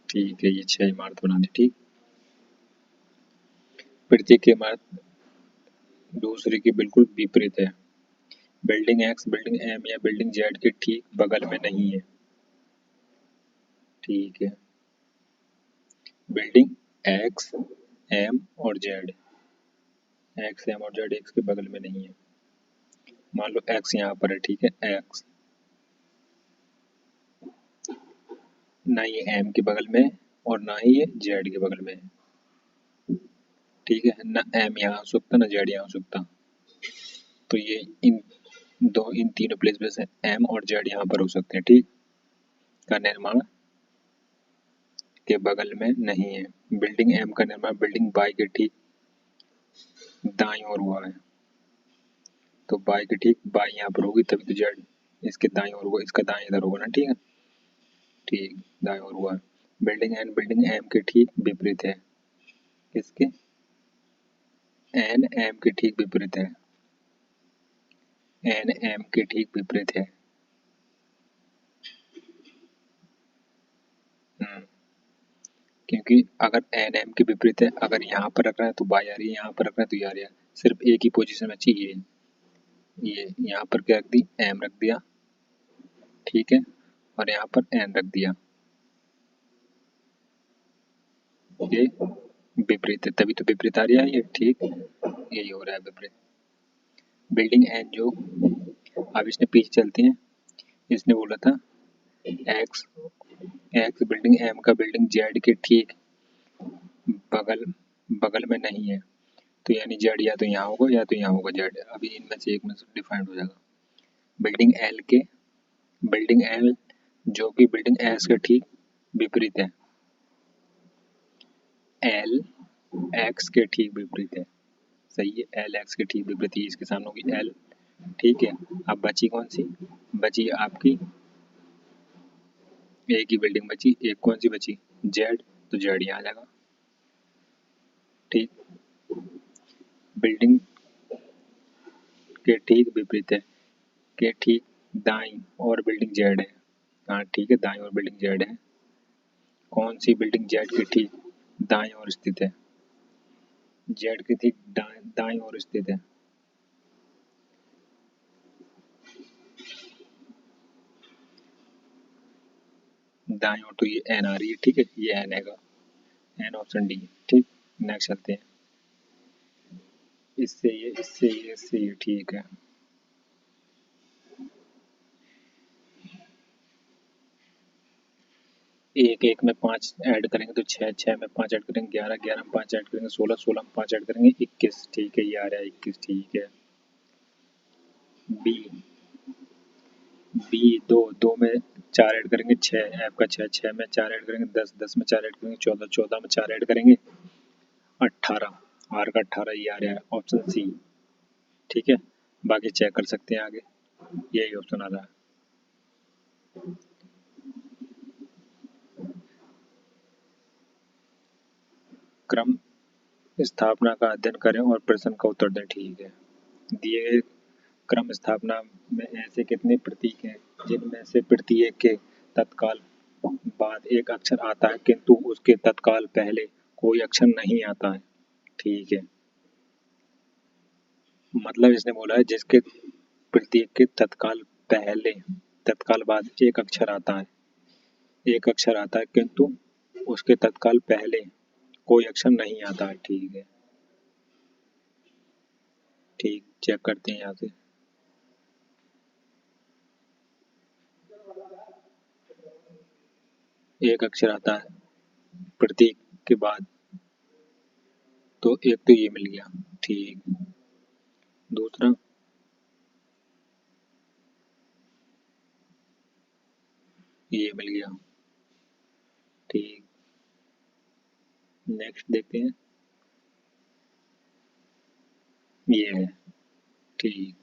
ठीक है, ये छह इमारत बना दी, ठीक। प्रत्येक इमारत दूसरे के बिल्कुल विपरीत है। बिल्डिंग एक्स बिल्डिंग एम या बिल्डिंग जेड के ठीक बगल में नहीं है, ठीक है। बिल्डिंग एक्स एम और जेड, एक्स एम और जेड एक्स के बगल में नहीं है। मान लो एक्स यहाँ पर है, ठीक है। एक्स ना ये एम के बगल में और ना ही ये जेड के बगल में है, ठीक है। ना एम यहाँ हो सकता ना जेड यहाँ हो सकता, तो ये इन तीनों प्लेस में से एम और जेड यहाँ पर हो सकते हैं, ठीक। का निर्माण के बगल में नहीं है। बिल्डिंग एम का निर्माण बिल्डिंग वाई के ठीक दाईं ओर हुआ है, तो वाई के ठीक बाई यहाँ पर होगी, तभी तो जेड इसके दाईं ओर होगा, इसका दाएं इधर होगा ना, ठीक है। ठीक, दाईं ओर हुआ है। बिल्डिंग एन बिल्डिंग एम के ठीक विपरीत है। किसके? एन एम के ठीक विपरीत है। एन एम के ठीक विपरीत है। क्योंकि अगर एन एम के विपरीत है, अगर यहाँ पर रख रहा है तो बाई आ रही है, यहाँ पर रख रहा है तो ये आ रही है। सिर्फ एक ही पोजीशन में चाहिए, ये यहाँ पर क्या रख दी? एम रख दिया, ठीक है। और यहाँ पर एन रख दिया, ये विपरीत है, तभी तो विपरीत आ रही है ये, ठीक। यही हो रहा है विपरीत। बिल्डिंग एन जो, अब इसने पीछे चलते हैं, इसने बोला था एक्स एक्स बिल्डिंग एम का बिल्डिंग जेड के ठीक बगल बगल में नहीं है, तो यानी जेड या तो यहाँ होगा या तो यहाँ होगा जेड, अभी इनमें से एक में डिफाइंड हो जाएगा। बिल्डिंग एल जो कि बिल्डिंग एस के ठीक विपरीत है, एल एक्स के ठीक विपरीत है, सही है। एल एक्स के ठीक विपरीत है, इसके सामने होगी एल, ठीक है। अब बची कौन सी? बची आपकी एक ही बिल्डिंग बची, एक कौन सी बची? जेड, तो जेड यहाँ आ जाएगा, ठीक। बिल्डिंग के ठीक विपरीत है, के ठीक दाईं और बिल्डिंग जेड है, हाँ ठीक है, दाईं और बिल्डिंग जेड है। कौन सी बिल्डिंग जेड के ठीक दाईं ओर स्थित है? जेड के ठीक दाईं ओर स्थित है। दाईं ओर तो ये एन आ रही है, ठीक है, ये एन है, एन ऑप्शन डी, ठीक। नेक्स्ट चलते हैं, इससे ये इससे ये इससे ये, ठीक है। एक एक में पाँच ऐड करेंगे तो छः, छः में पाँच ऐड करेंगे ग्यारह, ग्यारह में पाँच ऐड करेंगे सोलह, सोलह में पाँच ऐड करेंगे इक्कीस, ठीक है, ये आ रहा है 21, ठीक है। बी बी दो, दो में चार ऐड करेंगे छः, एफ का छः, छः में चार ऐड करेंगे दस, दस में चार ऐड करेंगे चौदह, चौदह में चार ऐड करेंगे 18, आर का 18, ये आ रहा है ऑप्शन सी, ठीक है। बाकी चेक कर सकते हैं आगे, यही ऑप्शन आ रहा है। क्रम स्थापना का अध्ययन करें और प्रश्न का उत्तर दें, ठीक है। दिए गए क्रम स्थापना में ऐसे कितने प्रतीक हैं जिनमें से प्रत्येक के तत्काल बाद एक अक्षर आता है किंतु उसके तत्काल पहले कोई अक्षर नहीं आता है? ठीक है, मतलब इसने बोला है जिसके प्रत्येक के तत्काल बाद एक अक्षर आता है किंतु उसके तत्काल पहले कोई अक्षर नहीं आता है। ठीक है, ठीक, चेक करते हैं यहाँ से। एक अक्षर आता है प्रतीक के बाद, तो एक तो ये मिल गया। ठीक, दूसरा ये मिल गया। ठीक, नेक्स्ट देखते हैं, ये है। ठीक,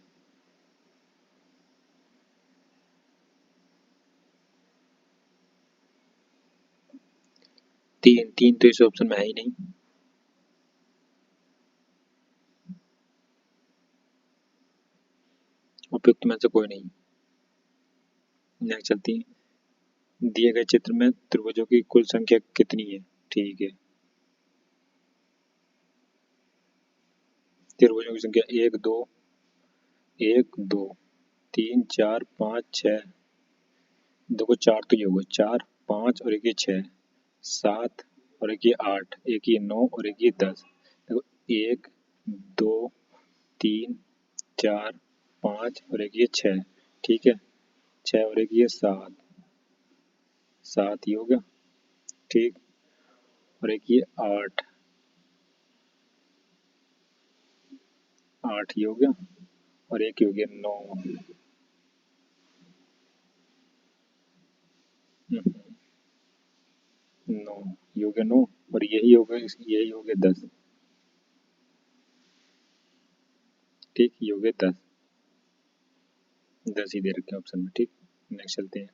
तीन तीन तो इस ऑप्शन में है ही नहीं। उपयुक्त में से कोई नहीं। नेक्स्ट चलती है, दिए गए चित्र में त्रिभुजों की कुल संख्या कितनी है? ठीक है, त्रिभुजों की संख्या एक दो तीन चार पाँच छः, देखो चार तो ये हुआ, चार पाँच और एक ये छः, सात और एक ये आठ, एक ये नौ और एक ये 10। देखो एक दो तीन चार पाँच और एक ये छः। ठीक है, छः और एक ये सात, सात ये हो गया। ठीक, और एक ये आठ, आठ ये हो गया, और एक ये हो गया नौ। नौ ये हो गया नौ, और यही हो गया 10। ठीक, ये हो गया 10, 10 ही दे रखे ऑप्शन में। ठीक, नेक्स्ट चलते हैं।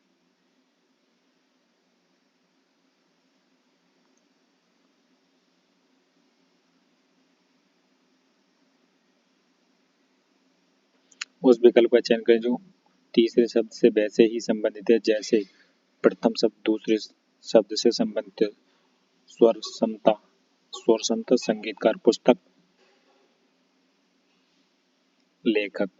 उस विकल्प का चयन करें जो तीसरे शब्द से वैसे ही संबंधित है जैसे प्रथम शब्द दूसरे शब्द से संबंधित है। स्वर समता, स्वर समता, संगीतकार, पुस्तक, लेखक।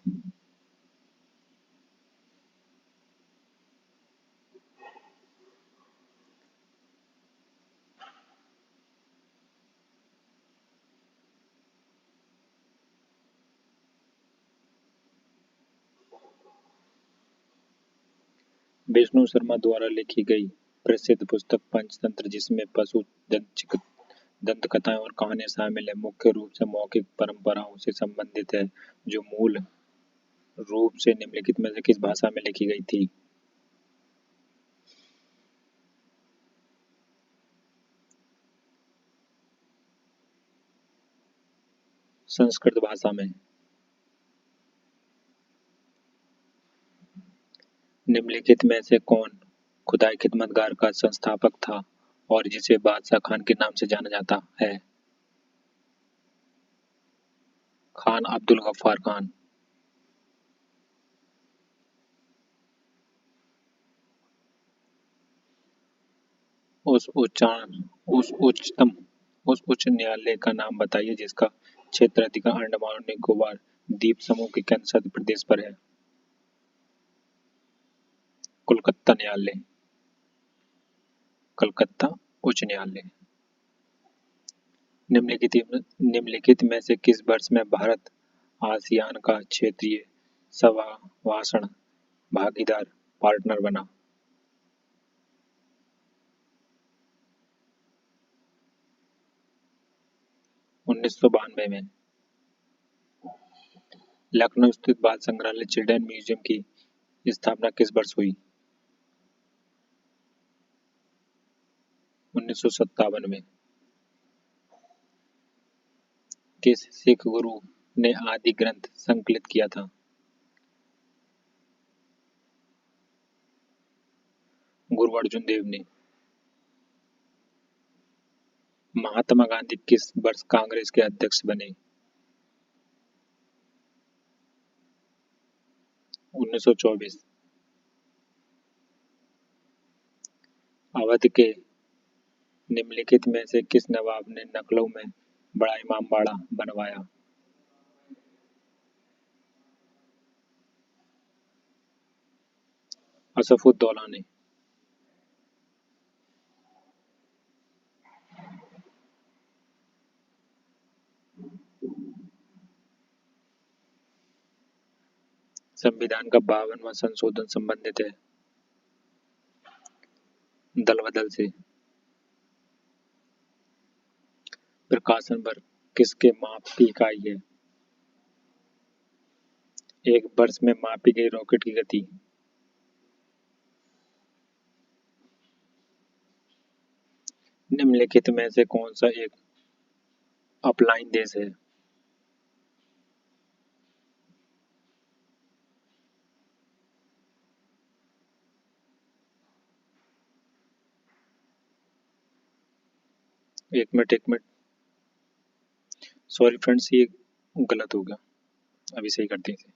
विष्णु शर्मा द्वारा लिखी गई प्रसिद्ध पुस्तक पंचतंत्र जिसमें पशु दंत कथाएं और कहानियां शामिल है मुख्य रूप से मौखिक परंपराओं से संबंधित है जो मूल रूप से निम्नलिखित में से किस भाषा में लिखी गई थी? संस्कृत भाषा में। निम्नलिखित में से कौन खुदाई खिदमतगार का संस्थापक था और जिसे बादशाह खान के नाम से जाना जाता है? खान अब्दुल गफ्फार खान। उस उच्चारण उस उच्चतम उस उच्च न्यायालय का नाम बताइए जिसका क्षेत्राधिकार अंडमान और निकोबार द्वीप समूह के केंद्र शासित प्रदेश पर है। कोलकाता न्यायालय, कलकत्ता उच्च न्यायालय। निम्नलिखित में से किस वर्ष में भारत आसियान का क्षेत्रीय समावेशन भागीदार पार्टनर बना? 1992 में। लखनऊ स्थित बाल संग्रहालय चिल्ड्रन म्यूजियम की स्थापना किस वर्ष हुई? 1957 में। किस सिख गुरु ने आदि ग्रंथ संकलित किया था? गुरु अर्जुन देव ने। महात्मा गांधी किस वर्ष कांग्रेस के अध्यक्ष बने? 1924। अवध के निम्नलिखित में से किस नवाब ने नकलों में बड़ा इमामबाड़ा बनवाया? असफुद्दौला ने। संविधान का 52वां संशोधन संबंधित है दल बदल से। प्रकाशन वर्ग किसके माप की इकाई है? एक वर्ष में मापी गई रॉकेट की गति। निम्नलिखित में से कौन सा एक अपलाइन देश है? एक मिनट। सॉरी फ्रेंड्स, ये गलत हो गया, अभी सही करते हैं इसे।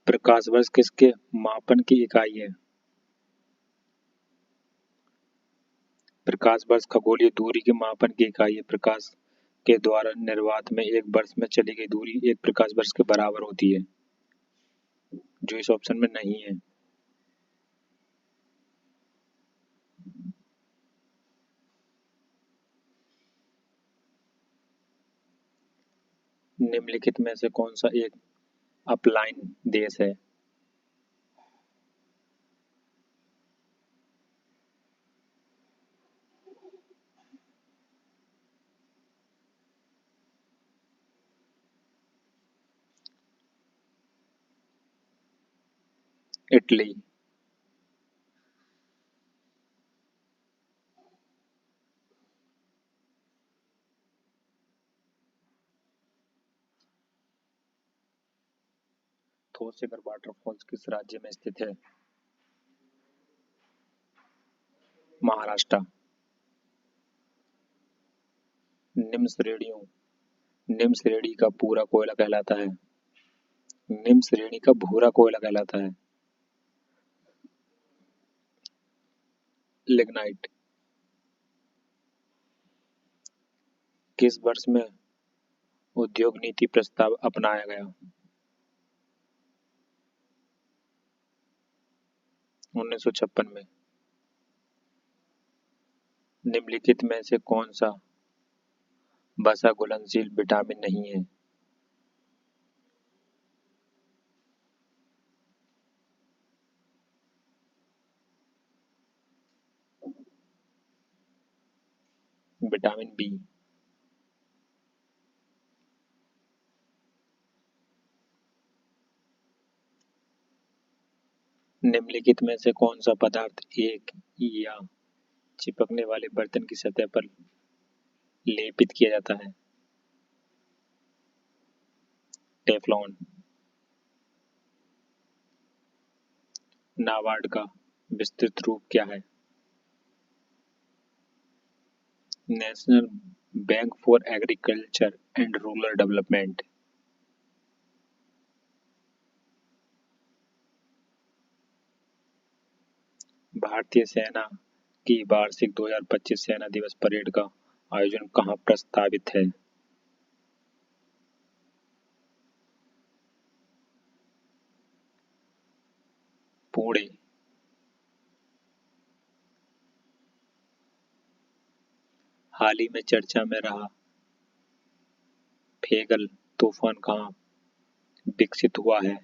प्रकाश वर्ष किसके मापन की इकाई है? प्रकाश वर्ष खगोलीय दूरी के मापन की इकाई है। प्रकाश के द्वारा निर्वात में एक वर्ष में चली गई दूरी एक प्रकाश वर्ष के बराबर होती है, जो इस ऑप्शन में नहीं है। निम्नलिखित में से कौन सा एक अपलाइन देश है? इटली। थोरसेगर वाटरफॉल्स किस राज्य में स्थित है? महाराष्ट्र। निम्न श्रेणियों निम्न श्रेणी का पूरा कोयला कहलाता है। निम्न श्रेणी का भूरा कोयला कहलाता है। लिग्नाइट। किस वर्ष में उद्योग नीति प्रस्ताव अपनाया गया? 1956 में। निम्नलिखित में से कौन सा वसा घुलनशील विटामिन नहीं है? Vitamin B. निम्नलिखित में से कौन सा पदार्थ एक या चिपकने वाले बर्तन की सतह पर लेपित किया जाता है? टेफ्लॉन। नाबार्ड का विस्तृत रूप क्या है? National bank for agriculture and rural development. भारतीय सेना की वार्षिक 2025 सेना दिवस परेड का आयोजन कहाँ प्रस्तावित है? पुणे। हाल ही में चर्चा में रहा फेगल तूफान कहाँ विकसित हुआ है?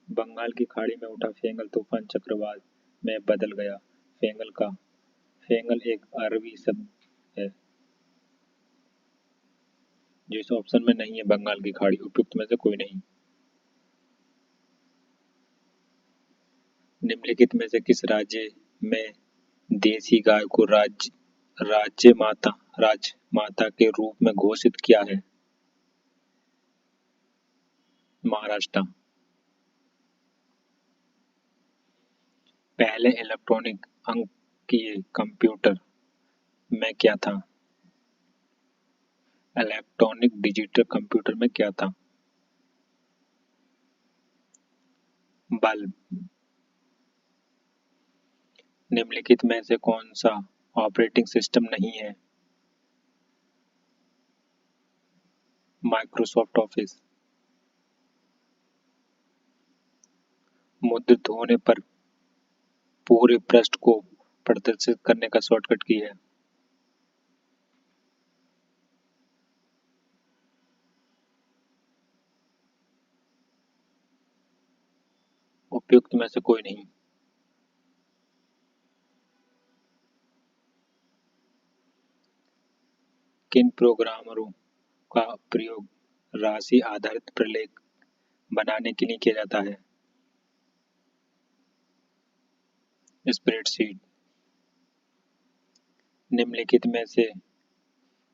बंगाल की खाड़ी में उठा फेंगल तूफान चक्रवात में बदल गया। फेंगल एक अरबी शब्द है जो इस ऑप्शन में नहीं है। बंगाल की खाड़ी उपयुक्त में से कोई नहीं। निम्नलिखित में से किस राज्य में देसी गाय को राजमाता के रूप में घोषित किया है? महाराष्ट्र। पहले इलेक्ट्रॉनिक अंकीय कंप्यूटर में क्या था? इलेक्ट्रॉनिक डिजिटल कंप्यूटर में क्या था? बल्ब। निम्नलिखित में से कौन सा ऑपरेटिंग सिस्टम नहीं है? Microsoft office. मुद्रित होने पर पूरे पृष्ठ को प्रदर्शित करने का शॉर्टकट की है? उपयुक्त में से कोई नहीं। किन प्रोग्रामरों का प्रयोग राशि आधारित प्रलेख बनाने के लिए किया जाता है? स्प्रेडशीट। निम्नलिखित में से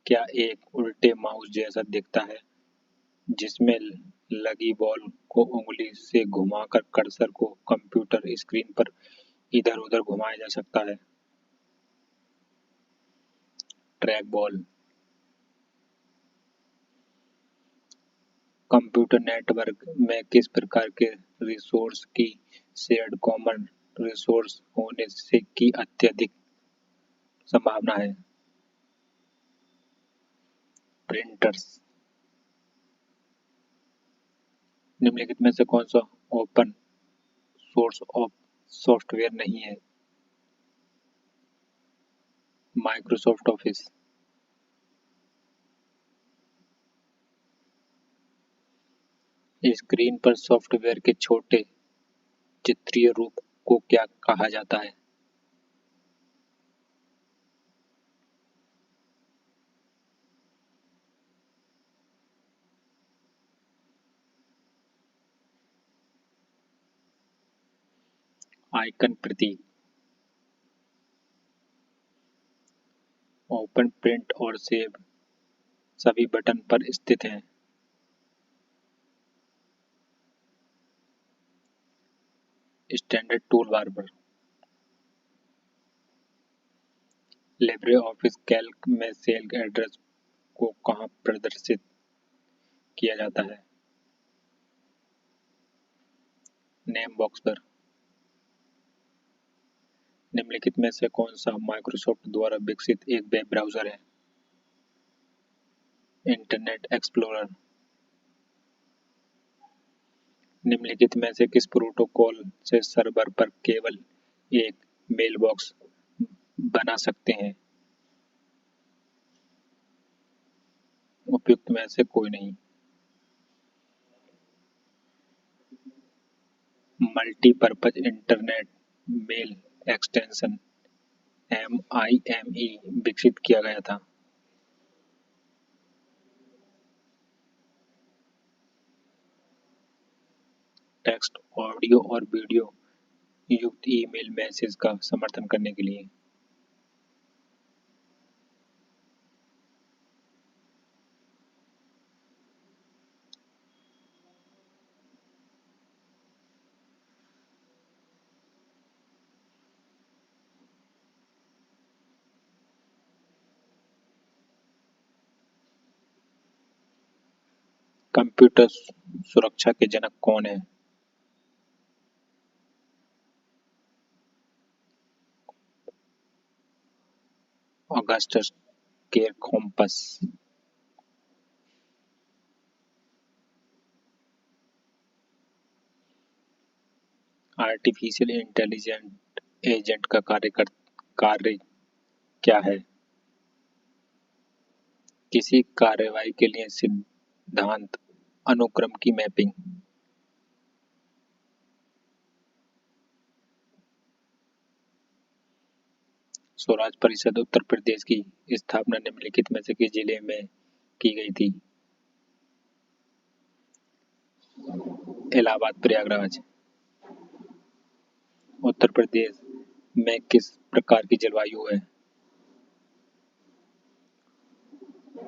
क्या एक उल्टे माउस जैसा दिखता है जिसमें लगी बॉल को उंगली से घुमाकर कर्सर को कंप्यूटर स्क्रीन पर इधर उधर घुमाया जा सकता है? Track ball. कंप्यूटर नेटवर्क में किस प्रकार के रिसोर्स की शेयर्ड कॉमन रिसोर्स होने से की अत्यधिक संभावना है? प्रिंटर्स। निम्नलिखित में से कौन सा ओपन सोर्स ऑफ सॉफ्टवेयर नहीं है? Microsoft office. स्क्रीन पर सॉफ्टवेयर के छोटे चित्रीय रूप को क्या कहा जाता है? आइकन प्रतीक। ओपन, प्रिंट और सेव सभी बटन पर स्थित हैं। स्टैंडर्ड टूल बार पर। लिब्रे ऑफिस कैल्क में सेल एड्रेस को कहाँ प्रदर्शित किया जाता है? नेम बॉक्स पर। निम्नलिखित में से कौन सा माइक्रोसॉफ्ट द्वारा विकसित एक वेब ब्राउज़र है? Internet explorer. निम्नलिखित में से किस प्रोटोकॉल से सर्वर पर केवल एक मेलबॉक्स बना सकते हैं? उपयुक्त में से कोई नहीं। Multipurpose internet mail extension MIME विकसित किया गया था? टेक्स्ट, ऑडियो और वीडियो युक्त ईमेल मैसेज का समर्थन करने के लिए। कंप्यूटर सुरक्षा के जनक कौन है? ऑगस्टस केरखोम्पस। आर्टिफिशियल इंटेलिजेंट एजेंट का कार्य क्या है? किसी कार्रवाई के लिए सिद्धांत अनुक्रम की मैपिंग। स्वराज परिषद उत्तर प्रदेश की स्थापना निम्नलिखित में से किस जिले में की गई थी? इलाहाबाद, प्रयागराज। उत्तर प्रदेश में किस प्रकार की जलवायु है?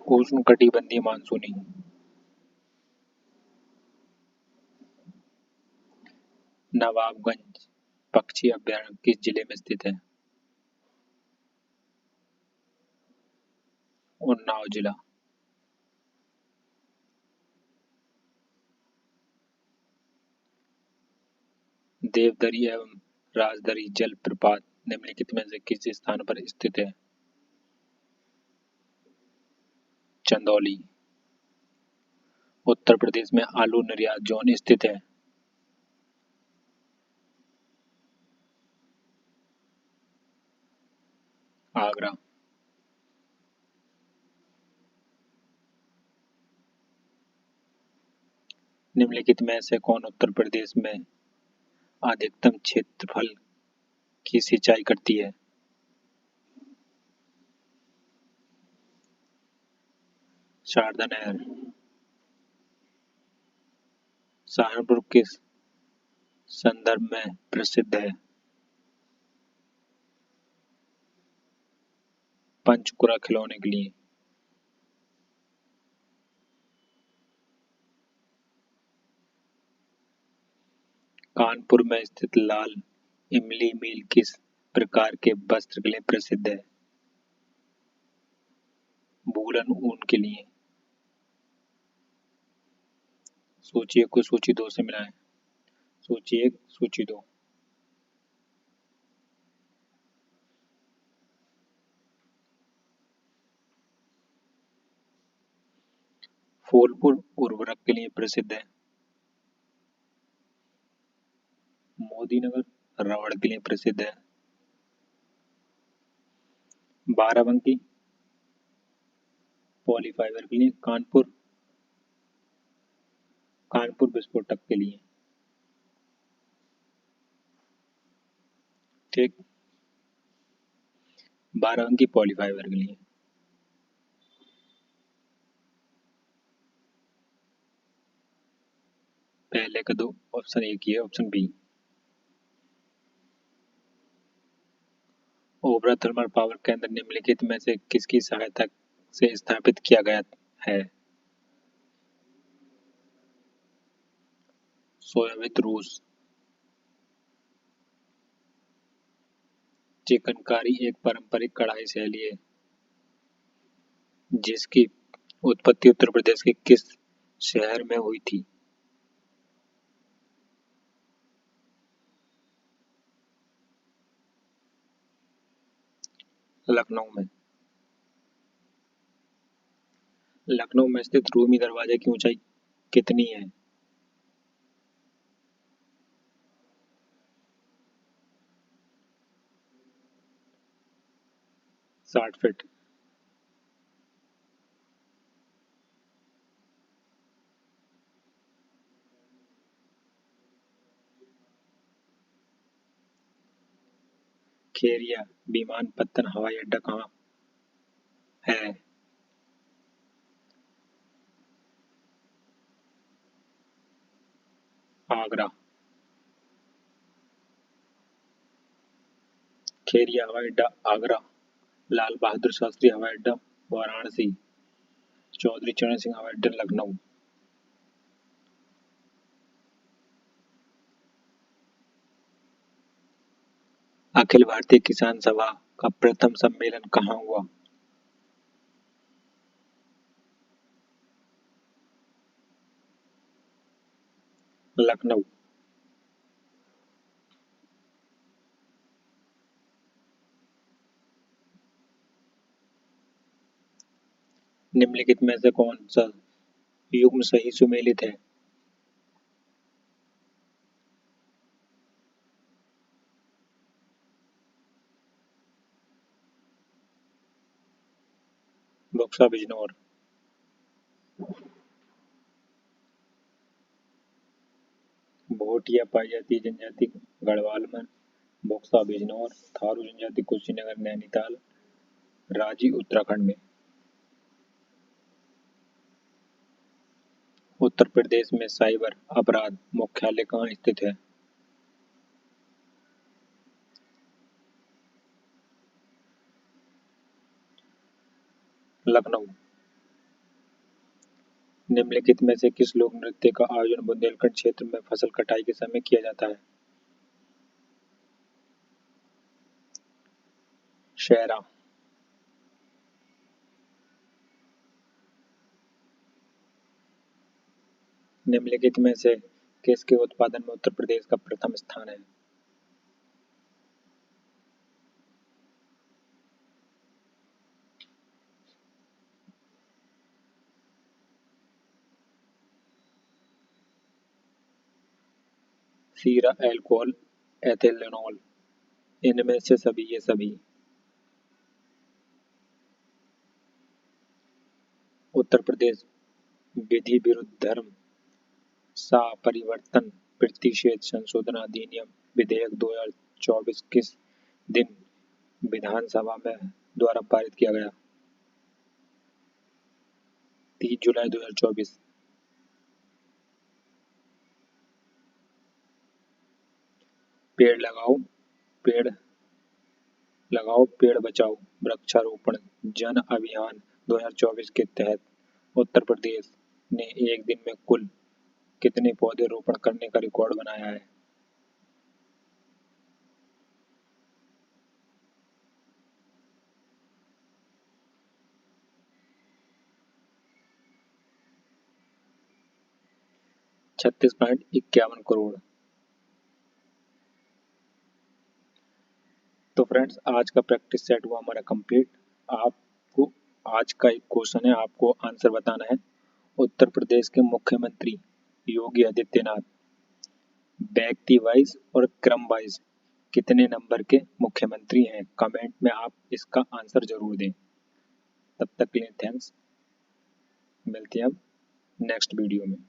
उष्णकटिबंधीय मानसूनी। नवाबगंज पक्षी अभयारण्य किस जिले में स्थित है? उन्नाव जिला। देवदरी एवं राजदरी जलप्रपात निम्नलिखित में से किस स्थान पर स्थित है? चंदौली। उत्तर प्रदेश में आलू निर्यात जोन स्थित है? आगरा। निम्नलिखित में से कौन उत्तर प्रदेश में अधिकतम क्षेत्रफल की सिंचाई करती है? शारदा नहर। सहारनपुर किस संदर्भ में प्रसिद्ध है? पंचकुला खिलौने के लिए। कानपुर में स्थित लाल इमली मिल किस प्रकार के वस्त्र के लिए प्रसिद्ध है? वूलन ऊन के लिए। सूची एक को सूची दो से मिलाएं। सूची एक सूची दो। फूलपुर उर्वरक के लिए प्रसिद्ध है। मोदीनगर रबड़ के लिए प्रसिद्ध है। बाराबंकी पॉलीफाइबर के लिए। कानपुर कानपुर विस्फोटक के लिए। ठीक। बाराबंकी पॉलीफाइबर के लिए। पहले का दो ऑप्शन एक ही है, option B. Obra thermal power केंद्र निम्नलिखित में से किसकी सहायता से स्थापित किया गया है? सोवियत रूस। चिकनकारी एक पारंपरिक कढ़ाई शैली है जिसकी उत्पत्ति उत्तर प्रदेश के किस शहर में हुई थी? लखनऊ में। लखनऊ में स्थित रूमी दरवाजे की ऊंचाई कितनी है? 60 फीट। खेरिया विमानपत्तन हवाई अड्डा कहाँ है? आगरा। खेरिया हवाई अड्डा आगरा। लाल बहादुर शास्त्री हवाई अड्डा वाराणसी। चौधरी चरण सिंह हवाई अड्डा लखनऊ। अखिल भारतीय किसान सभा का प्रथम सम्मेलन कहाँ हुआ? लखनऊ। निम्नलिखित में से कौन सा युग्म सही सुमेलित है? बक्सा बिजनौर। भोटिया पाई जाती है जनजाति गढ़वाल में। बक्सा बिजनौर। थारू जनजाति कुशीनगर नैनीताल। रांची उत्तराखंड में। उत्तर प्रदेश में साइबर अपराध मुख्यालय कहाँ स्थित है? लखनऊ। निम्नलिखित में से किस लोक नृत्य का आयोजन बुंदेलखंड क्षेत्र में फसल कटाई के समय किया जाता है? शेरा। निम्नलिखित में से किसके उत्पादन में उत्तर प्रदेश का प्रथम स्थान है? शीरा, एल्कोहल, एथिलेनॉल। इनमें से सभी ये सभी। उत्तर प्रदेश विधि विरुद्ध धर्म सा परिवर्तन प्रतिषेध संशोधन अधिनियम विधेयक 2024 किस दिन विधानसभा में द्वारा पारित किया गया? 30 जुलाई 2024। पेड़ लगाओ पेड़ लगाओ पेड़ बचाओ वृक्षारोपण जन अभियान 2024 के तहत उत्तर प्रदेश ने एक दिन में कुल कितने पौधे रोपण करने का रिकॉर्ड बनाया है? 36.51 करोड़। तो फ्रेंड्स, आज का प्रैक्टिस सेट हुआ हमारा कंप्लीट। आपको आज का एक क्वेश्चन है, आपको आंसर बताना है। उत्तर प्रदेश के मुख्यमंत्री योगी आदित्यनाथ व्यक्ति वाइज और क्रम वाइज कितने नंबर के मुख्यमंत्री हैं? कमेंट में आप इसका आंसर जरूर दें। तब तक के लिए थैंक्स। मिलते हैं अब नेक्स्ट वीडियो में।